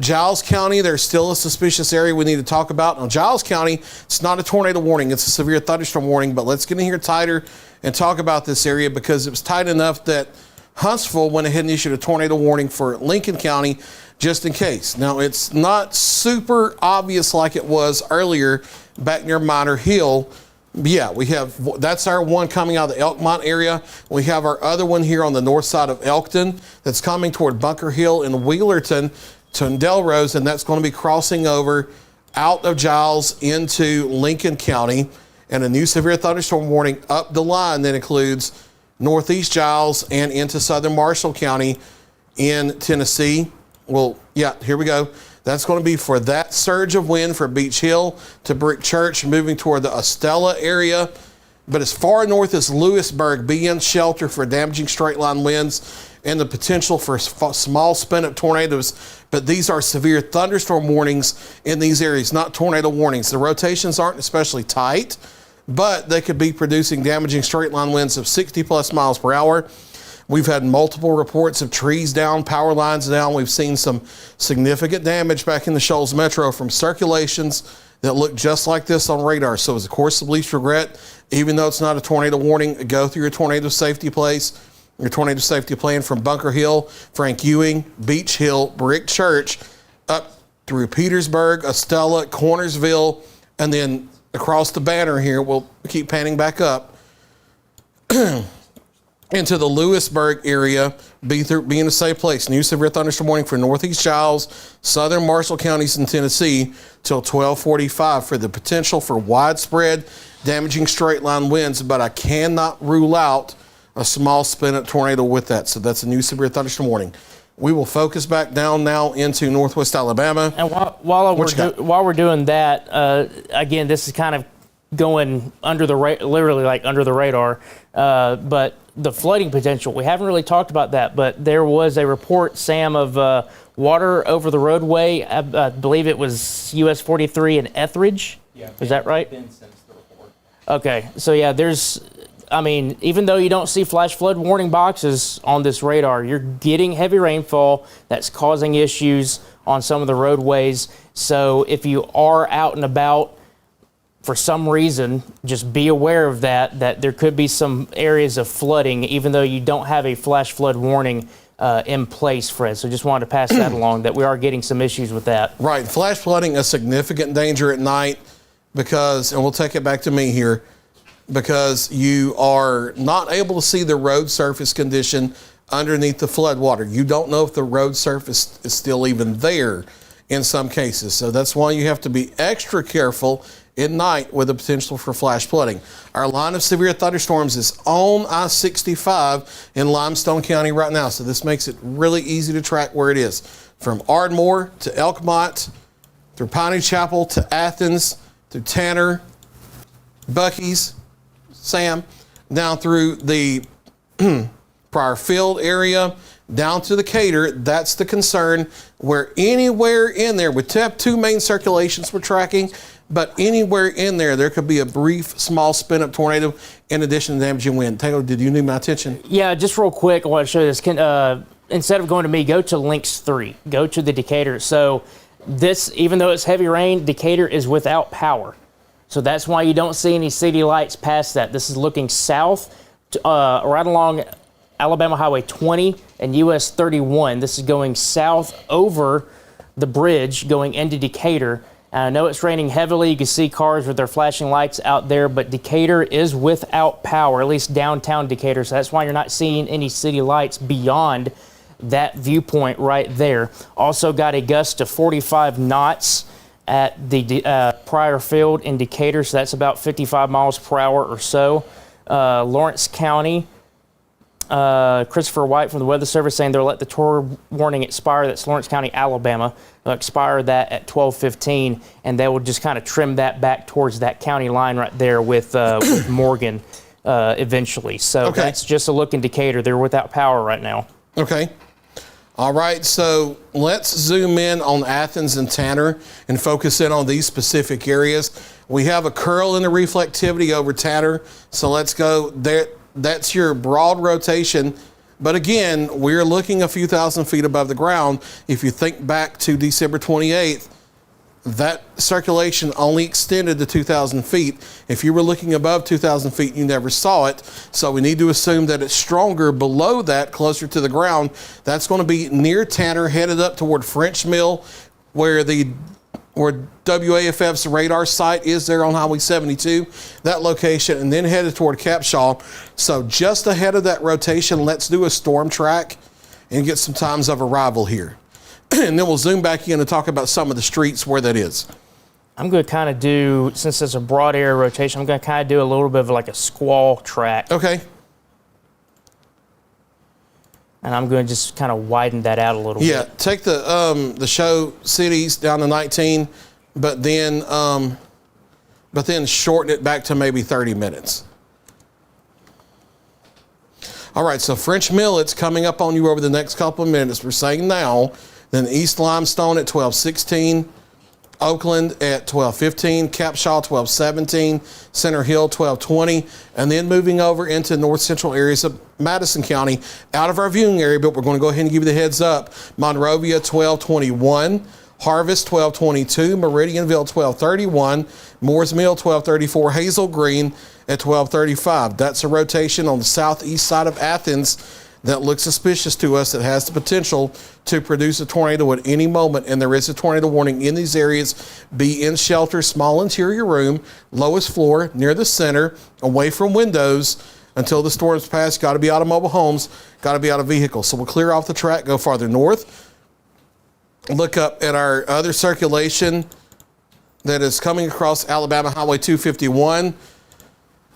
Giles County, there's still a suspicious area we need to talk about. On Giles County, it's not a tornado warning, it's a severe thunderstorm warning, but let's get in here tighter and talk about this area because it was tight enough that Huntsville went ahead and issued a tornado warning for Lincoln County just in case. Now, it's not super obvious like it was earlier back near Minor Hill. Yeah, that's our one coming out of the Elkmont area. We have our other one here on the north side of Elkton that's coming toward Bunker Hill and Wheelerton to Delrose, and that's going to be crossing over out of Giles into Lincoln County. And a new severe thunderstorm warning up the line that includes northeast Giles and into southern Marshall County in Tennessee. Well, yeah, here we go. That's going to be for that surge of wind for Beach Hill to Brick Church, moving toward the Estella area. But as far north as Lewisburg, be in shelter for damaging straight line winds and the potential for small spin-up tornadoes. But these are severe thunderstorm warnings in these areas, not tornado warnings. The rotations aren't especially tight, but they could be producing damaging straight line winds of 60 plus miles per hour. We've had multiple reports of trees down, power lines down. We've seen some significant damage back in the Shoals Metro from circulations that look just like this on radar. So as a course of least regret, even though it's not a tornado warning, go through your tornado safety place, your tornado safety plan from Bunker Hill, Frank Ewing, Beach Hill, Brick Church, up through Petersburg, Estella, Cornersville, and then across the banner here, we'll keep panning back up into the Lewisburg area, be in a safe place. New severe thunderstorm warning for northeast Giles, southern Marshall counties in Tennessee till 12:45 for the potential for widespread damaging straight line winds, but I cannot rule out a small spin-up tornado with that. So that's a new severe thunderstorm warning. We will focus back down now into northwest Alabama. And while we're doing that, again, this is kind of going under the literally like under the radar, but the flooding potential, we haven't really talked about that, but there was a report, Sam, of water over the roadway. I believe it was US 43 in Etheridge. Yeah, is that right? Ben sends the report. Okay, so yeah, even though you don't see flash flood warning boxes on this radar, you're getting heavy rainfall that's causing issues on some of the roadways. So if you are out and about for some reason, just be aware of that there could be some areas of flooding, even though you don't have a flash flood warning in place, Fred. So just wanted to pass that along, that we are getting some issues with that. Right, flash flooding, a significant danger at night because, and we'll take it back to me here, because you are not able to see the road surface condition underneath the flood water. You don't know if the road surface is still even there in some cases. So that's why you have to be extra careful at night with the potential for flash flooding. Our line of severe thunderstorms is on I-65 in Limestone County right now. So this makes it really easy to track where it is. From Ardmore to Elkmont, through Piney Chapel to Athens, through Tanner, Bucky's, Sam, down through the Prior Field area, down to Decatur. That's the concern, where anywhere in there, we have two main circulations we're tracking, but anywhere in there could be a brief, small spin-up tornado in addition to damaging wind. Taylor, did you need my attention? Yeah, just real quick, I want to show you this. Instead of going to me, go to Links 3. Go to the Decatur. So this, even though it's heavy rain, Decatur is without power. So that's why you don't see any city lights past that. This is looking south, right along Alabama Highway 20 and US 31. This is going south over the bridge going into Decatur. I know it's raining heavily. You can see cars with their flashing lights out there, but Decatur is without power, at least downtown Decatur. So that's why you're not seeing any city lights beyond that viewpoint right there. Also got a gust of 45 knots at the Prior Field in Decatur, so that's about 55 miles per hour or so. Lawrence County, Christopher White from the Weather Service saying they'll let the tornado warning expire. That's Lawrence County, Alabama. They'll expire that at 12:15, and they will just kind of trim that back towards that county line right there with Morgan eventually. So That's just a look in Decatur. They're without power right now. Okay. All right, so let's zoom in on Athens and Tanner and focus in on these specific areas. We have a curl in the reflectivity over Tanner, so let's go there. That's your broad rotation But again, we're looking a few thousand feet above the ground. If you think back to December 28th, that circulation only extended to 2,000 feet. If you were looking above 2,000 feet, you never saw it. So we need to assume that it's stronger below that, closer to the ground. That's going to be near Tanner, headed up toward French Mill, where WAFF's radar site is there on Highway 72, that location, and then headed toward Capshaw. So just ahead of that rotation, let's do a storm track and get some times of arrival here. And then we'll zoom back in and talk about some of the streets where that is. I'm going to kind of do, since it's a broad area rotation, I'm going to kind of do a little bit of like a squall track. Okay. And I'm going to just kind of widen that out a little bit. Yeah, take the show cities down to 19, but then shorten it back to maybe 30 minutes. All right, so French Mill, it's coming up on you over the next couple of minutes. We're saying now. Then East Limestone at 12:16, Oakland at 12:15, Capshaw 12:17, Center Hill 12:20, and then moving over into north central areas of Madison County, out of our viewing area, but we're going to go ahead and give you the heads up. Monrovia 12:21, Harvest 12:22, Meridianville 12:31, Moores Mill 12:34, Hazel Green at 12:35. That's a rotation on the southeast side of Athens that looks suspicious to us, that has the potential to produce a tornado at any moment, and there is a tornado warning in these areas. Be in shelter, small interior room, lowest floor, near the center, away from windows until the storms pass. Got to be out of mobile homes, got to be out of vehicles. So we'll clear off the track, go farther north, look up at our other circulation that is coming across Alabama Highway 251.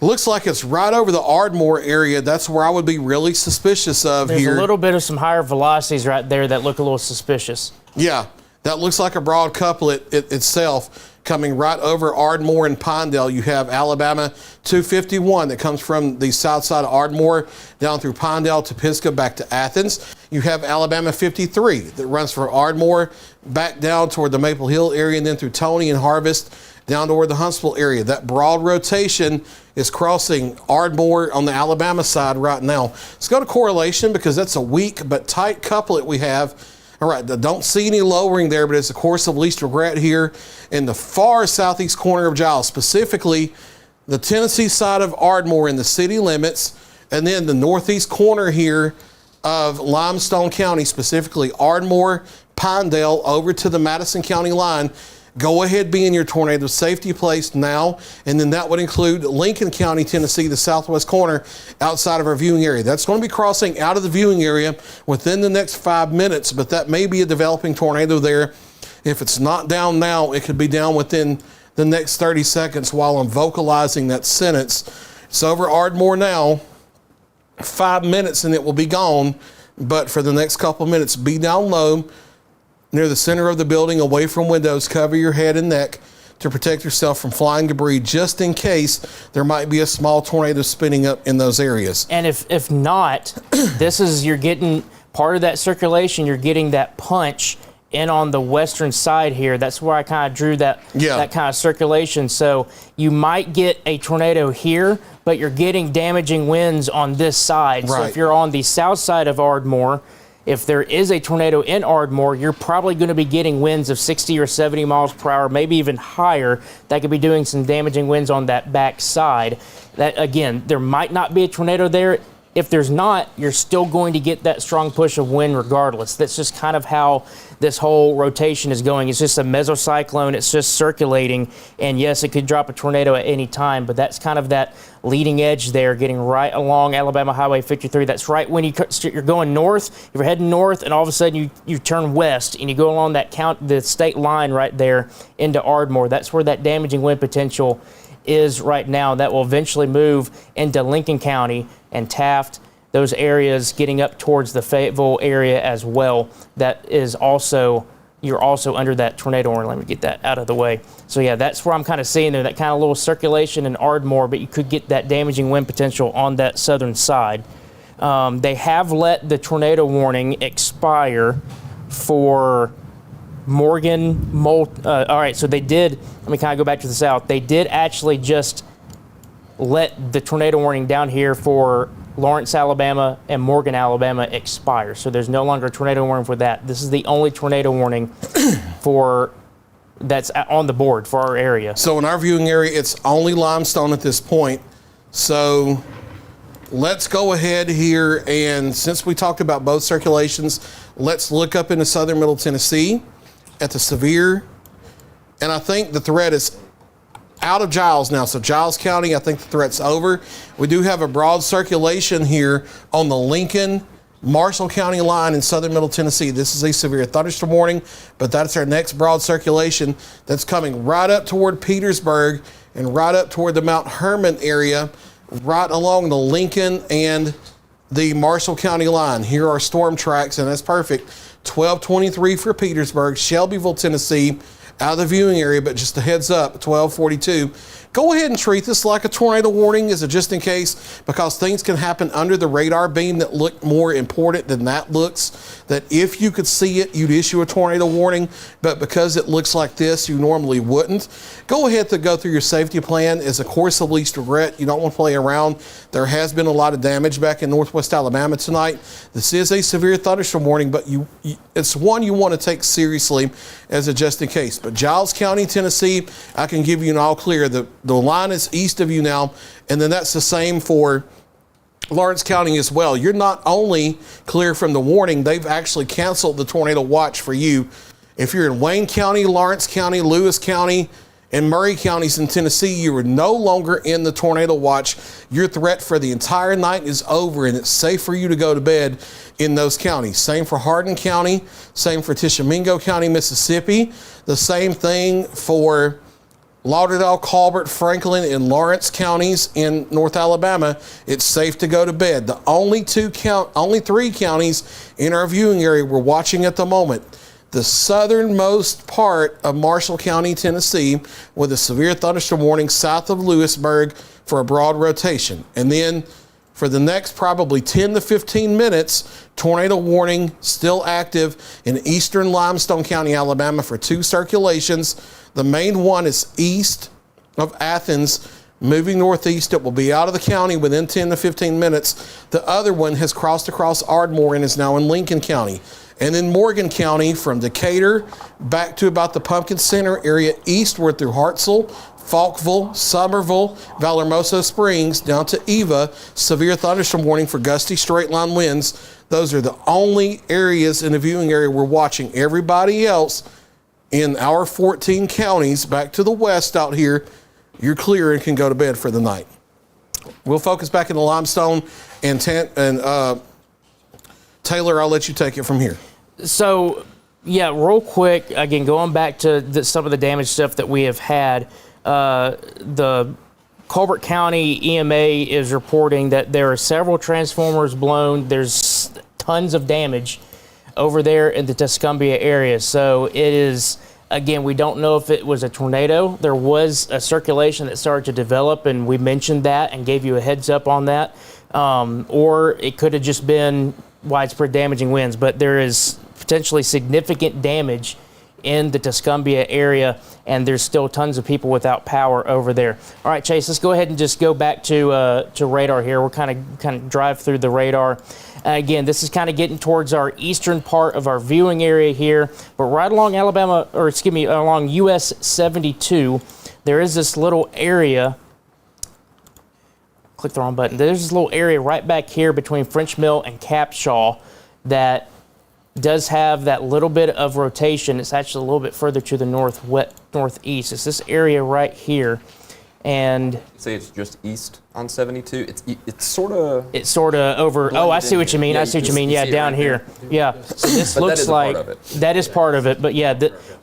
Looks like it's right over the Ardmore area. That's where I would be really suspicious of. There's here. There's a little bit of some higher velocities right there that look a little suspicious. Yeah, that looks like a broad couplet itself coming right over Ardmore and Pinedale. You have Alabama 251 that comes from the south side of Ardmore down through Pinedale to Pisgah back to Athens. You have Alabama 53 that runs from Ardmore back down toward the Maple Hill area and then through Tony and Harvest down toward the Huntsville area. That broad rotation is crossing Ardmore on the Alabama side right now. Let's go to correlation because that's a weak but tight couplet we have. All right, don't see any lowering there, but it's a course of least regret here in the far southeast corner of Giles, specifically the Tennessee side of Ardmore in the city limits, and then the northeast corner here of Limestone County, specifically Ardmore, Pinedale, over to the Madison County line. Go ahead, be in your tornado safety place now, and then that would include Lincoln County, Tennessee, the southwest corner outside of our viewing area. That's going to be crossing out of the viewing area within the next 5 minutes, but that may be a developing tornado there. If it's not down now, it could be down within the next 30 seconds while I'm vocalizing that sentence. It's over Ardmore now, 5 minutes and it will be gone, but for the next couple minutes, be down low, near the center of the building, away from windows. Cover your head and neck to protect yourself from flying debris, just in case there might be a small tornado spinning up in those areas. And if not, you're getting part of that circulation, you're getting that punch in on the western side here. That's where I kind of drew that kind of circulation. So you might get a tornado here, but you're getting damaging winds on this side. Right. So if you're on the south side of Ardmore, if there is a tornado in Ardmore, you're probably going to be getting winds of 60 or 70 miles per hour, maybe even higher. That could be doing some damaging winds on that back side. That, again, there might not be a tornado there. If there's not, you're still going to get that strong push of wind regardless. That's just kind of how this whole rotation is going. It's just a mesocyclone. It's just circulating. And yes, it could drop a tornado at any time, but that's kind of that leading edge there, getting right along Alabama Highway 53. That's right when you're going north, you're heading north, and all of a sudden you turn west and you go along the state line right there into Ardmore. That's where that damaging wind potential is right now. That will eventually move into Lincoln County and Taft, those areas getting up towards the Fayetteville area as well. That is also, you're also under that tornado warning. Let me get that out of the way. So yeah, that's where I'm kind of seeing there, that kind of little circulation in Ardmore, but you could get that damaging wind potential on that southern side. They have let the tornado warning expire for Morgan, all right, so they did, let me kind of go back to the south. They did actually just let the tornado warning down here for Lawrence, Alabama, and Morgan, Alabama expire. So there's no longer a tornado warning for that. This is the only tornado warning that's on the board for our area. So in our viewing area, it's only Limestone at this point. So let's go ahead here, and since we talked about both circulations, let's look up into southern Middle Tennessee at the severe. And I think the threat is out of Giles now. So Giles County, I think the threat's over. We do have a broad circulation here on the Lincoln, Marshall County line in southern Middle Tennessee. This is a severe thunderstorm warning, but that's our next broad circulation that's coming right up toward Petersburg and right up toward the Mount Hermon area, right along the Lincoln and the Marshall County line. Here are storm tracks, and that's perfect. 1223 for Petersburg, Shelbyville, Tennessee, out of the viewing area, but just a heads up, 1242. Go ahead and treat this like a tornado warning as a just in case, because things can happen under the radar beam that look more important than that looks. That if you could see it, you'd issue a tornado warning, but because it looks like this, you normally wouldn't. Go ahead to go through your safety plan as a course of least regret. You don't want to play around. There has been a lot of damage back in northwest Alabama tonight. This is a severe thunderstorm warning, but it's one you want to take seriously as a just in case. But Giles County, Tennessee, I can give you an all clear. The line is east of you now, and then that's the same for Lawrence County as well. You're not only clear from the warning, they've actually canceled the tornado watch for you. If you're in Wayne County, Lawrence County, Lewis County, and Murray counties in Tennessee, you are no longer in the tornado watch. Your threat for the entire night is over, and it's safe for you to go to bed in those counties. Same for Hardin County, same for Tishomingo County, Mississippi. The same thing for Lauderdale, Colbert, Franklin, and Lawrence counties in North Alabama. It's safe to go to bed. The only three counties in our viewing area we're watching at the moment: the southernmost part of Marshall County, Tennessee, with a severe thunderstorm warning south of Lewisburg for a broad rotation. And then for the next probably 10 to 15 minutes, tornado warning still active in eastern Limestone County, Alabama for 2 circulations. The main one is east of Athens, moving northeast. It will be out of the county within 10 to 15 minutes. The other one has crossed across Ardmore and is now in Lincoln County. And then Morgan County from Decatur back to about the Pumpkin Center area eastward through Hartselle, Falkville, Somerville, Valormoso Springs, down to Eva. Severe thunderstorm warning for gusty straight line winds. Those are the only areas in the viewing area we're watching. Everybody else in our 14 counties back to the west out here, you're clear and can go to bed for the night. We'll focus back in the Limestone, and Taylor, I'll let you take it from here. So, yeah, real quick, again, going back to some of the damage stuff that we have had, the Colbert County EMA is reporting that there are several transformers blown. There's tons of damage over there in the Tuscumbia area. So it is, again, we don't know if it was a tornado. There was a circulation that started to develop, and we mentioned that and gave you a heads up on that. Or it could have just been widespread damaging winds, but there is potentially significant damage in the Tuscumbia area, and there's still tons of people without power over there. All right, Chase, let's go ahead and just go back to radar here. We'll kind of drive through the radar. Again, this is kind of getting towards our eastern part of our viewing area here, but right along along US 72, there is this little area. Click the wrong button. There's this little area right back here between French Mill and Capshaw that does have that little bit of rotation. It's actually a little bit further to the northeast. It's this area right here, and say it's just east on 72. It's sort of over. Oh, I see what you mean. Yeah, I see what you mean. Yeah, down here. Yeah. So this but looks like that is part of it. But yeah,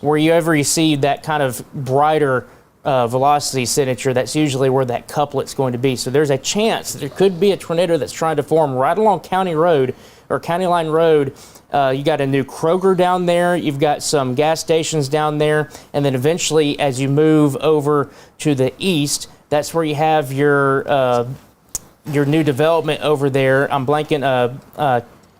wherever you see that kind of brighter velocity signature, that's usually where that couplet's going to be. So there's a chance that there could be a tornado that's trying to form right along County Road or County Line Road. You got a new Kroger down there. You've got some gas stations down there. And then eventually, as you move over to the east, that's where you have your new development over there. I'm blanking.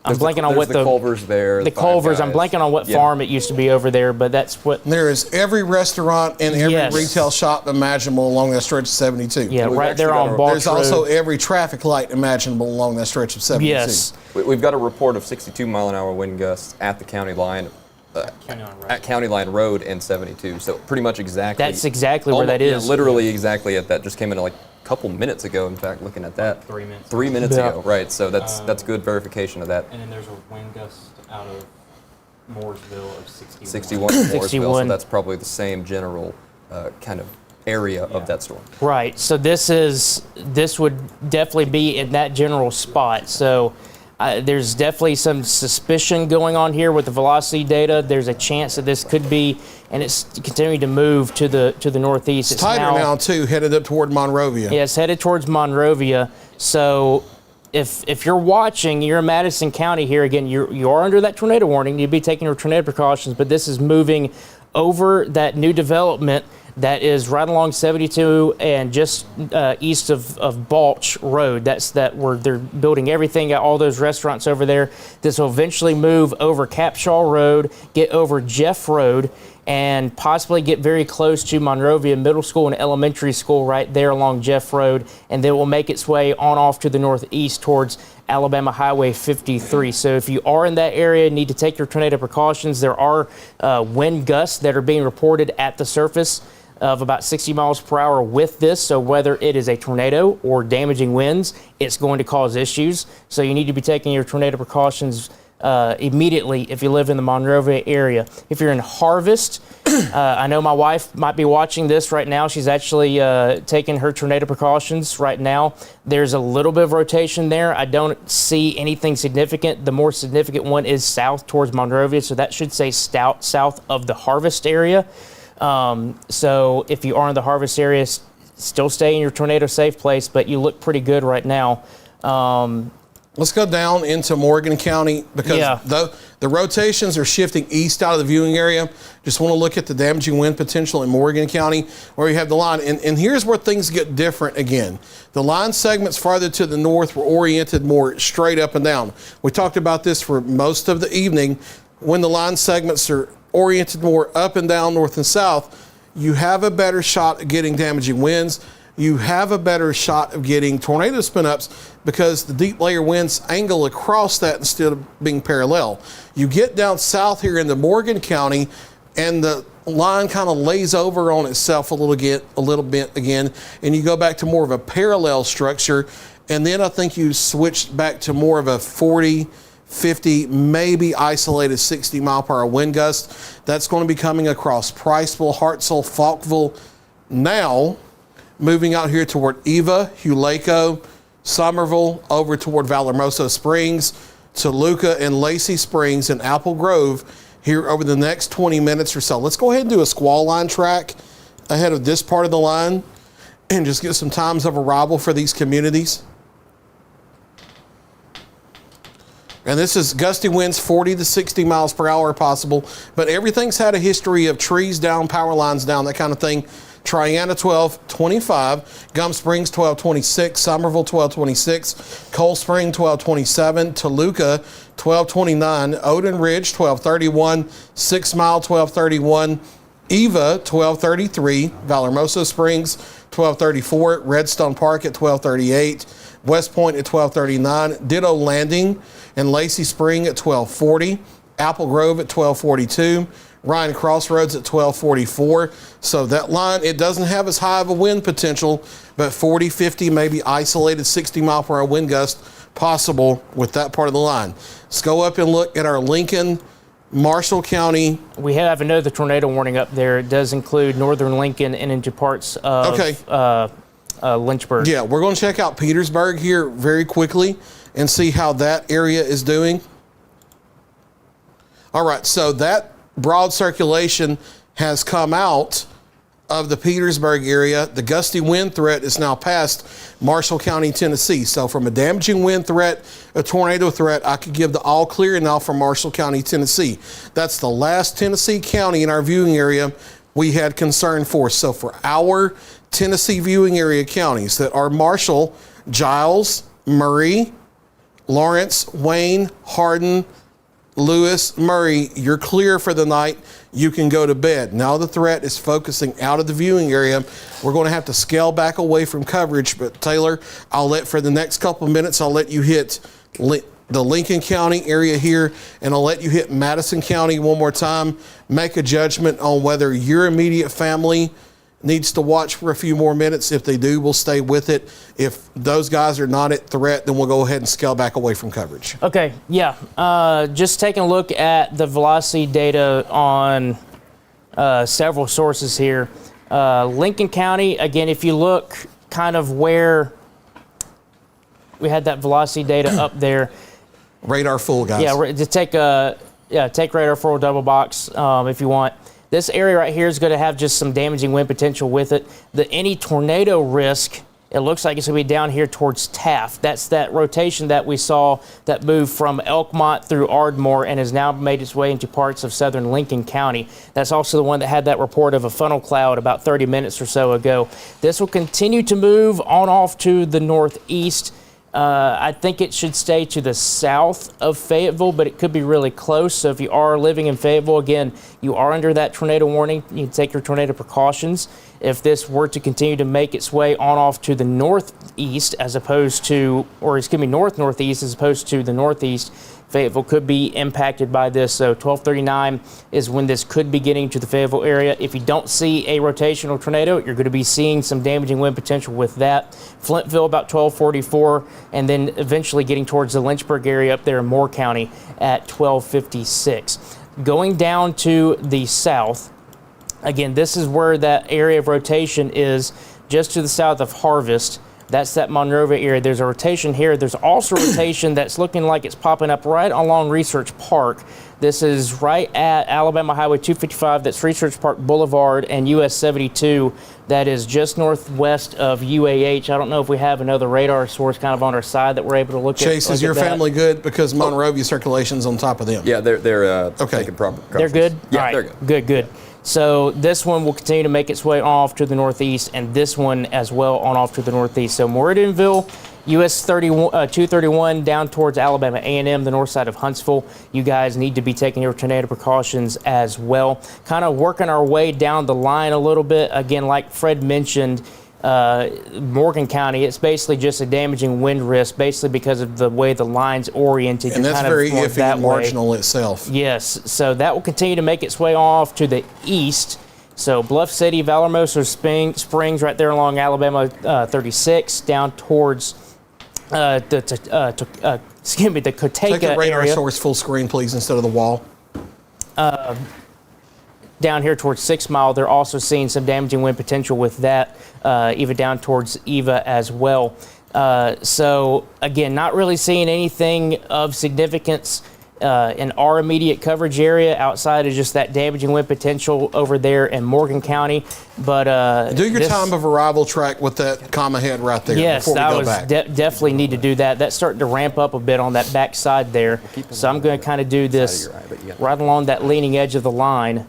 I'm blanking on there's what the Culvers there. The Five Culvers. I'm Guys. blanking on what Yeah. farm it used to be over there, but that's what. There is every restaurant and every Yes. retail shop imaginable along that stretch of 72. Yeah, We've right there actually on got a- Balch There's also Road. every traffic light imaginable along that stretch of 72. Yes. We've got a report of 62-mile-an-hour wind gusts at the county line, County Line Road. at County Line Road and 72. So pretty much exactly. That's exactly where that yeah, is. literally exactly at that. Just came in like a couple minutes ago. In fact, looking at that. 3 minutes. 3 minutes Yeah. ago, right? So that's good verification of that. And then there's a wind gust out of Mooresville of 61. 61 in Mooresville, so 61. that's probably the same general kind of area of that storm. Right. So this would definitely be in that general spot. So there's definitely some suspicion going on here with the velocity data. There's a chance that this could be, and it's continuing to move to the northeast. It's tighter now, too, headed up toward Monrovia. Yeah, it's headed towards Monrovia. So if you're watching, you're in Madison County here again, you are under that tornado warning. You'd be taking your tornado precautions, but this is moving over that new development that is right along 72 and just east of Balch Road. That's where they're building everything, got all those restaurants over there. This will eventually move over Capshaw Road, get over Jeff Road, and possibly get very close to Monrovia Middle School and Elementary School right there along Jeff Road, and then it will make its way on off to the northeast towards Alabama Highway 53. So if you are in that area, need to take your tornado precautions. There are wind gusts that are being reported at the surface of about 60 miles per hour with this. So whether it is a tornado or damaging winds, it's going to cause issues. So you need to be taking your tornado precautions immediately if you live in the Monrovia area. If you're in Harvest, I know my wife might be watching this right now. She's actually taking her tornado precautions right now. There's a little bit of rotation there. I don't see anything significant. The more significant one is south towards Monrovia, so that should say south of the Harvest area. So if you are in the Harvest area, still stay in your tornado safe place, but you look pretty good right now. Let's go down into Morgan County because the rotations are shifting east out of the viewing area. Just want to look at the damaging wind potential in Morgan County where you have the line. And here's where things get different again. The line segments farther to the north were oriented more straight up and down. We talked about this for most of the evening. When the line segments are oriented more up and down, north and south, you have a better shot at getting damaging winds. You have a better shot of getting tornado spin-ups because the deep layer winds angle across that instead of being parallel. You get down south here into Morgan County and the line kind of lays over on itself a little bit again, and you go back to more of a parallel structure. And then I think you switched back to more of a 40, 50, maybe isolated 60 mile per hour wind gust. That's going to be coming across Priceville, Hartselle, Falkville now. Moving out here toward Eva, Huleco, Somerville, over toward Vallehermoso Springs, Toluca and Lacey Springs and Apple Grove here over the next 20 minutes or so. Let's go ahead and do a squall line track ahead of this part of the line and just get some times of arrival for these communities. And this is gusty winds 40 to 60 miles per hour possible, but everything's had a history of trees down, power lines down, that kind of thing. Triana 1225, Gum Springs 1226, Somerville 1226, Cold Spring 1227, Toluca 1229, Odin Ridge 1231, 6 Mile 1231, Eva 1233, Vallehermoso Springs 1234, Redstone Park at 1238, West Point at 1239, Ditto Landing and Lacey Spring at 1240, Apple Grove at 1242, Ryan Crossroads at 1244. So that line, it doesn't have as high of a wind potential, but 40, 50, maybe isolated 60 mile per hour wind gust possible with that part of the line. Let's go up and look at our Lincoln, Marshall County. We have another tornado warning up there. It does include northern Lincoln and into parts of Lynchburg. Yeah, we're going to check out Petersburg here very quickly and see how that area is doing. All right, so that broad circulation has come out of the Petersburg area. The gusty wind threat is now past Marshall County, Tennessee. So from a damaging wind threat, a tornado threat, I could give the all clear now for Marshall County, Tennessee. That's the last Tennessee county in our viewing area we had concern for. So for our Tennessee viewing area counties that are Marshall, Giles, Murray, Lawrence, Wayne, Hardin, Lewis, Murray, you're clear for the night. You can go to bed. Now the threat is focusing out of the viewing area. We're going to have to scale back away from coverage, but Taylor, for the next couple of minutes, I'll let you hit the Lincoln County area here, and I'll let you hit Madison County one more time. Make a judgment on whether your immediate family needs to watch for a few more minutes. If they do, we'll stay with it. If those guys are not at threat, then we'll go ahead and scale back away from coverage. Okay, yeah. Just taking a look at the velocity data on several sources here. Lincoln County, again, if you look kind of where we had that velocity data up there. Radar full, guys. Yeah, just take radar full double box if you want. This area right here is going to have just some damaging wind potential with it. Any tornado risk, it looks like it's going to be down here towards Taft. That's that rotation that we saw that moved from Elkmont through Ardmore and has now made its way into parts of southern Lincoln County. That's also the one that had that report of a funnel cloud about 30 minutes or so ago. This will continue to move on off to the northeast. I think it should stay to the south of Fayetteville, but it could be really close. So if you are living in Fayetteville, again, you are under that tornado warning. You can take your tornado precautions. If this were to continue to make its way on off to the northeast as opposed to, north-northeast as opposed to the northeast, Fayetteville could be impacted by this. So 1239 is when this could be getting to the Fayetteville area. If you don't see a rotational tornado, you're going to be seeing some damaging wind potential with that. Flintville about 1244, and then eventually getting towards the Lynchburg area up there in Moore County at 1256. Going down to the south, again, this is where that area of rotation is, just to the south of Harvest. That's that Monrovia area. There's a rotation here. There's also a rotation that's looking like it's popping up right along Research Park. This is right at Alabama Highway 255. That's Research Park Boulevard and US 72. That is just northwest of UAH. I don't know if we have another radar source kind of on our side that we're able to look at. Chase, is your family good? Because Monrovia circulation's on top of them. Yeah, they're okay. taking proper They're good? Yeah, all right. they're good. Good. So this one will continue to make its way off to the northeast, and this one as well on off to the northeast. So Meridianville, US 231 down towards Alabama A&M, the north side of Huntsville. You guys need to be taking your tornado precautions as well. Kind of working our way down the line a little bit. Again, like Fred mentioned, Morgan County, it's basically just a damaging wind risk, basically because of the way the line's oriented. And that's very iffy and marginal itself. Yes, so that will continue to make its way off to the east. So Bluff City, Valamosa Springs, right there along Alabama 36, down towards the Cotega Take the radar area. source full screen, please, instead of the wall. Down here towards 6 Mile, they're also seeing some damaging wind potential with that, even down towards Eva as well. So again, not really seeing anything of significance in our immediate coverage area outside of just that damaging wind potential over there in Morgan County. But do your time of arrival track with that comma head right there. Yes, before we I go was back. Definitely need to do that. That's starting to ramp up a bit on that back side there. So I'm going to kind of do this right along that leaning edge of the line,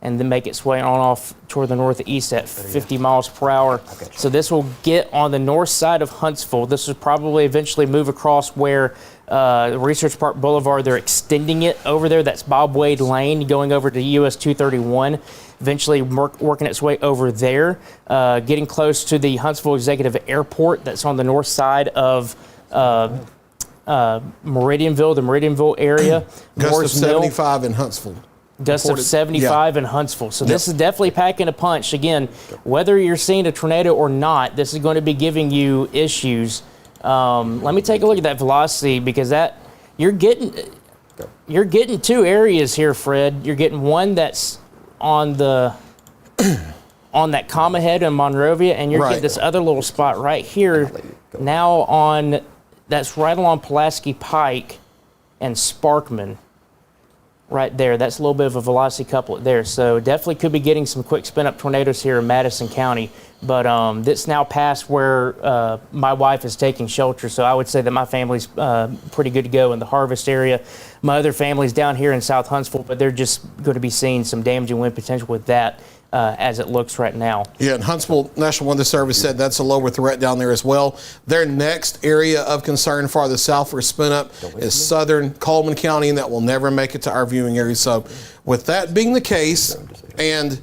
and then make its way on off toward the northeast at 50 miles per hour. So this will get on the north side of Huntsville. This will probably eventually move across where Research Park Boulevard, they're extending it over there. That's Bob Wade Lane going over to US 231. Eventually working its way over there, getting close to the Huntsville Executive Airport. That's on the north side of Meridianville, the Meridianville area. Gust of 75 in Huntsville. Gust of 75 in Huntsville. So this is definitely packing a punch. Again, whether you're seeing a tornado or not, this is going to be giving you issues. Let me take a look at that velocity, because that you're getting two areas here, Fred. You're getting one that's on the on that comma head in Monrovia, and you're getting this other little spot right here now that's right along Pulaski Pike and Sparkman. Right there, that's a little bit of a velocity couplet there. So definitely could be getting some quick spin-up tornadoes here in Madison County. But this now past where my wife is taking shelter, so I would say that my family's pretty good to go in the Harvest area. My other family's down here in South Huntsville, but they're just going to be seeing some damaging wind potential with that. as it looks right now. Yeah, and Huntsville National Weather Service said that's a lower threat down there as well. Their next area of concern farther south for spin up is southern Coleman County, and that will never make it to our viewing area. So with that being the case, and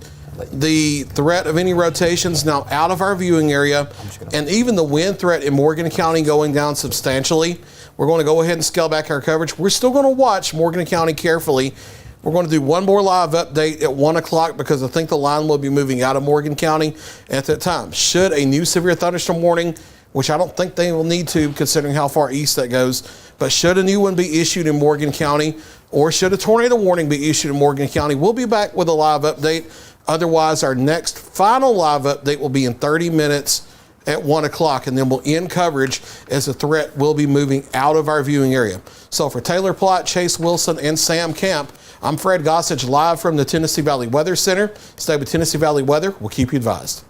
the threat of any rotations now out of our viewing area, and even the wind threat in Morgan County going down substantially, we're going to go ahead and scale back our coverage. We're still going to watch Morgan County carefully. We're going to do one more live update at 1 o'clock because I think the line will be moving out of Morgan County at that time. Should a new severe thunderstorm warning, which I don't think they will need to considering how far east that goes, but should a new one be issued in Morgan County, or should a tornado warning be issued in Morgan County, we'll be back with a live update. Otherwise, our next final live update will be in 30 minutes at 1 o'clock, and then we'll end coverage as the threat will be moving out of our viewing area. So for Taylor Plott, Chase Wilson, and Sam Camp, I'm Fred Gossage, live from the Tennessee Valley Weather Center. Stay with Tennessee Valley Weather. We'll keep you advised.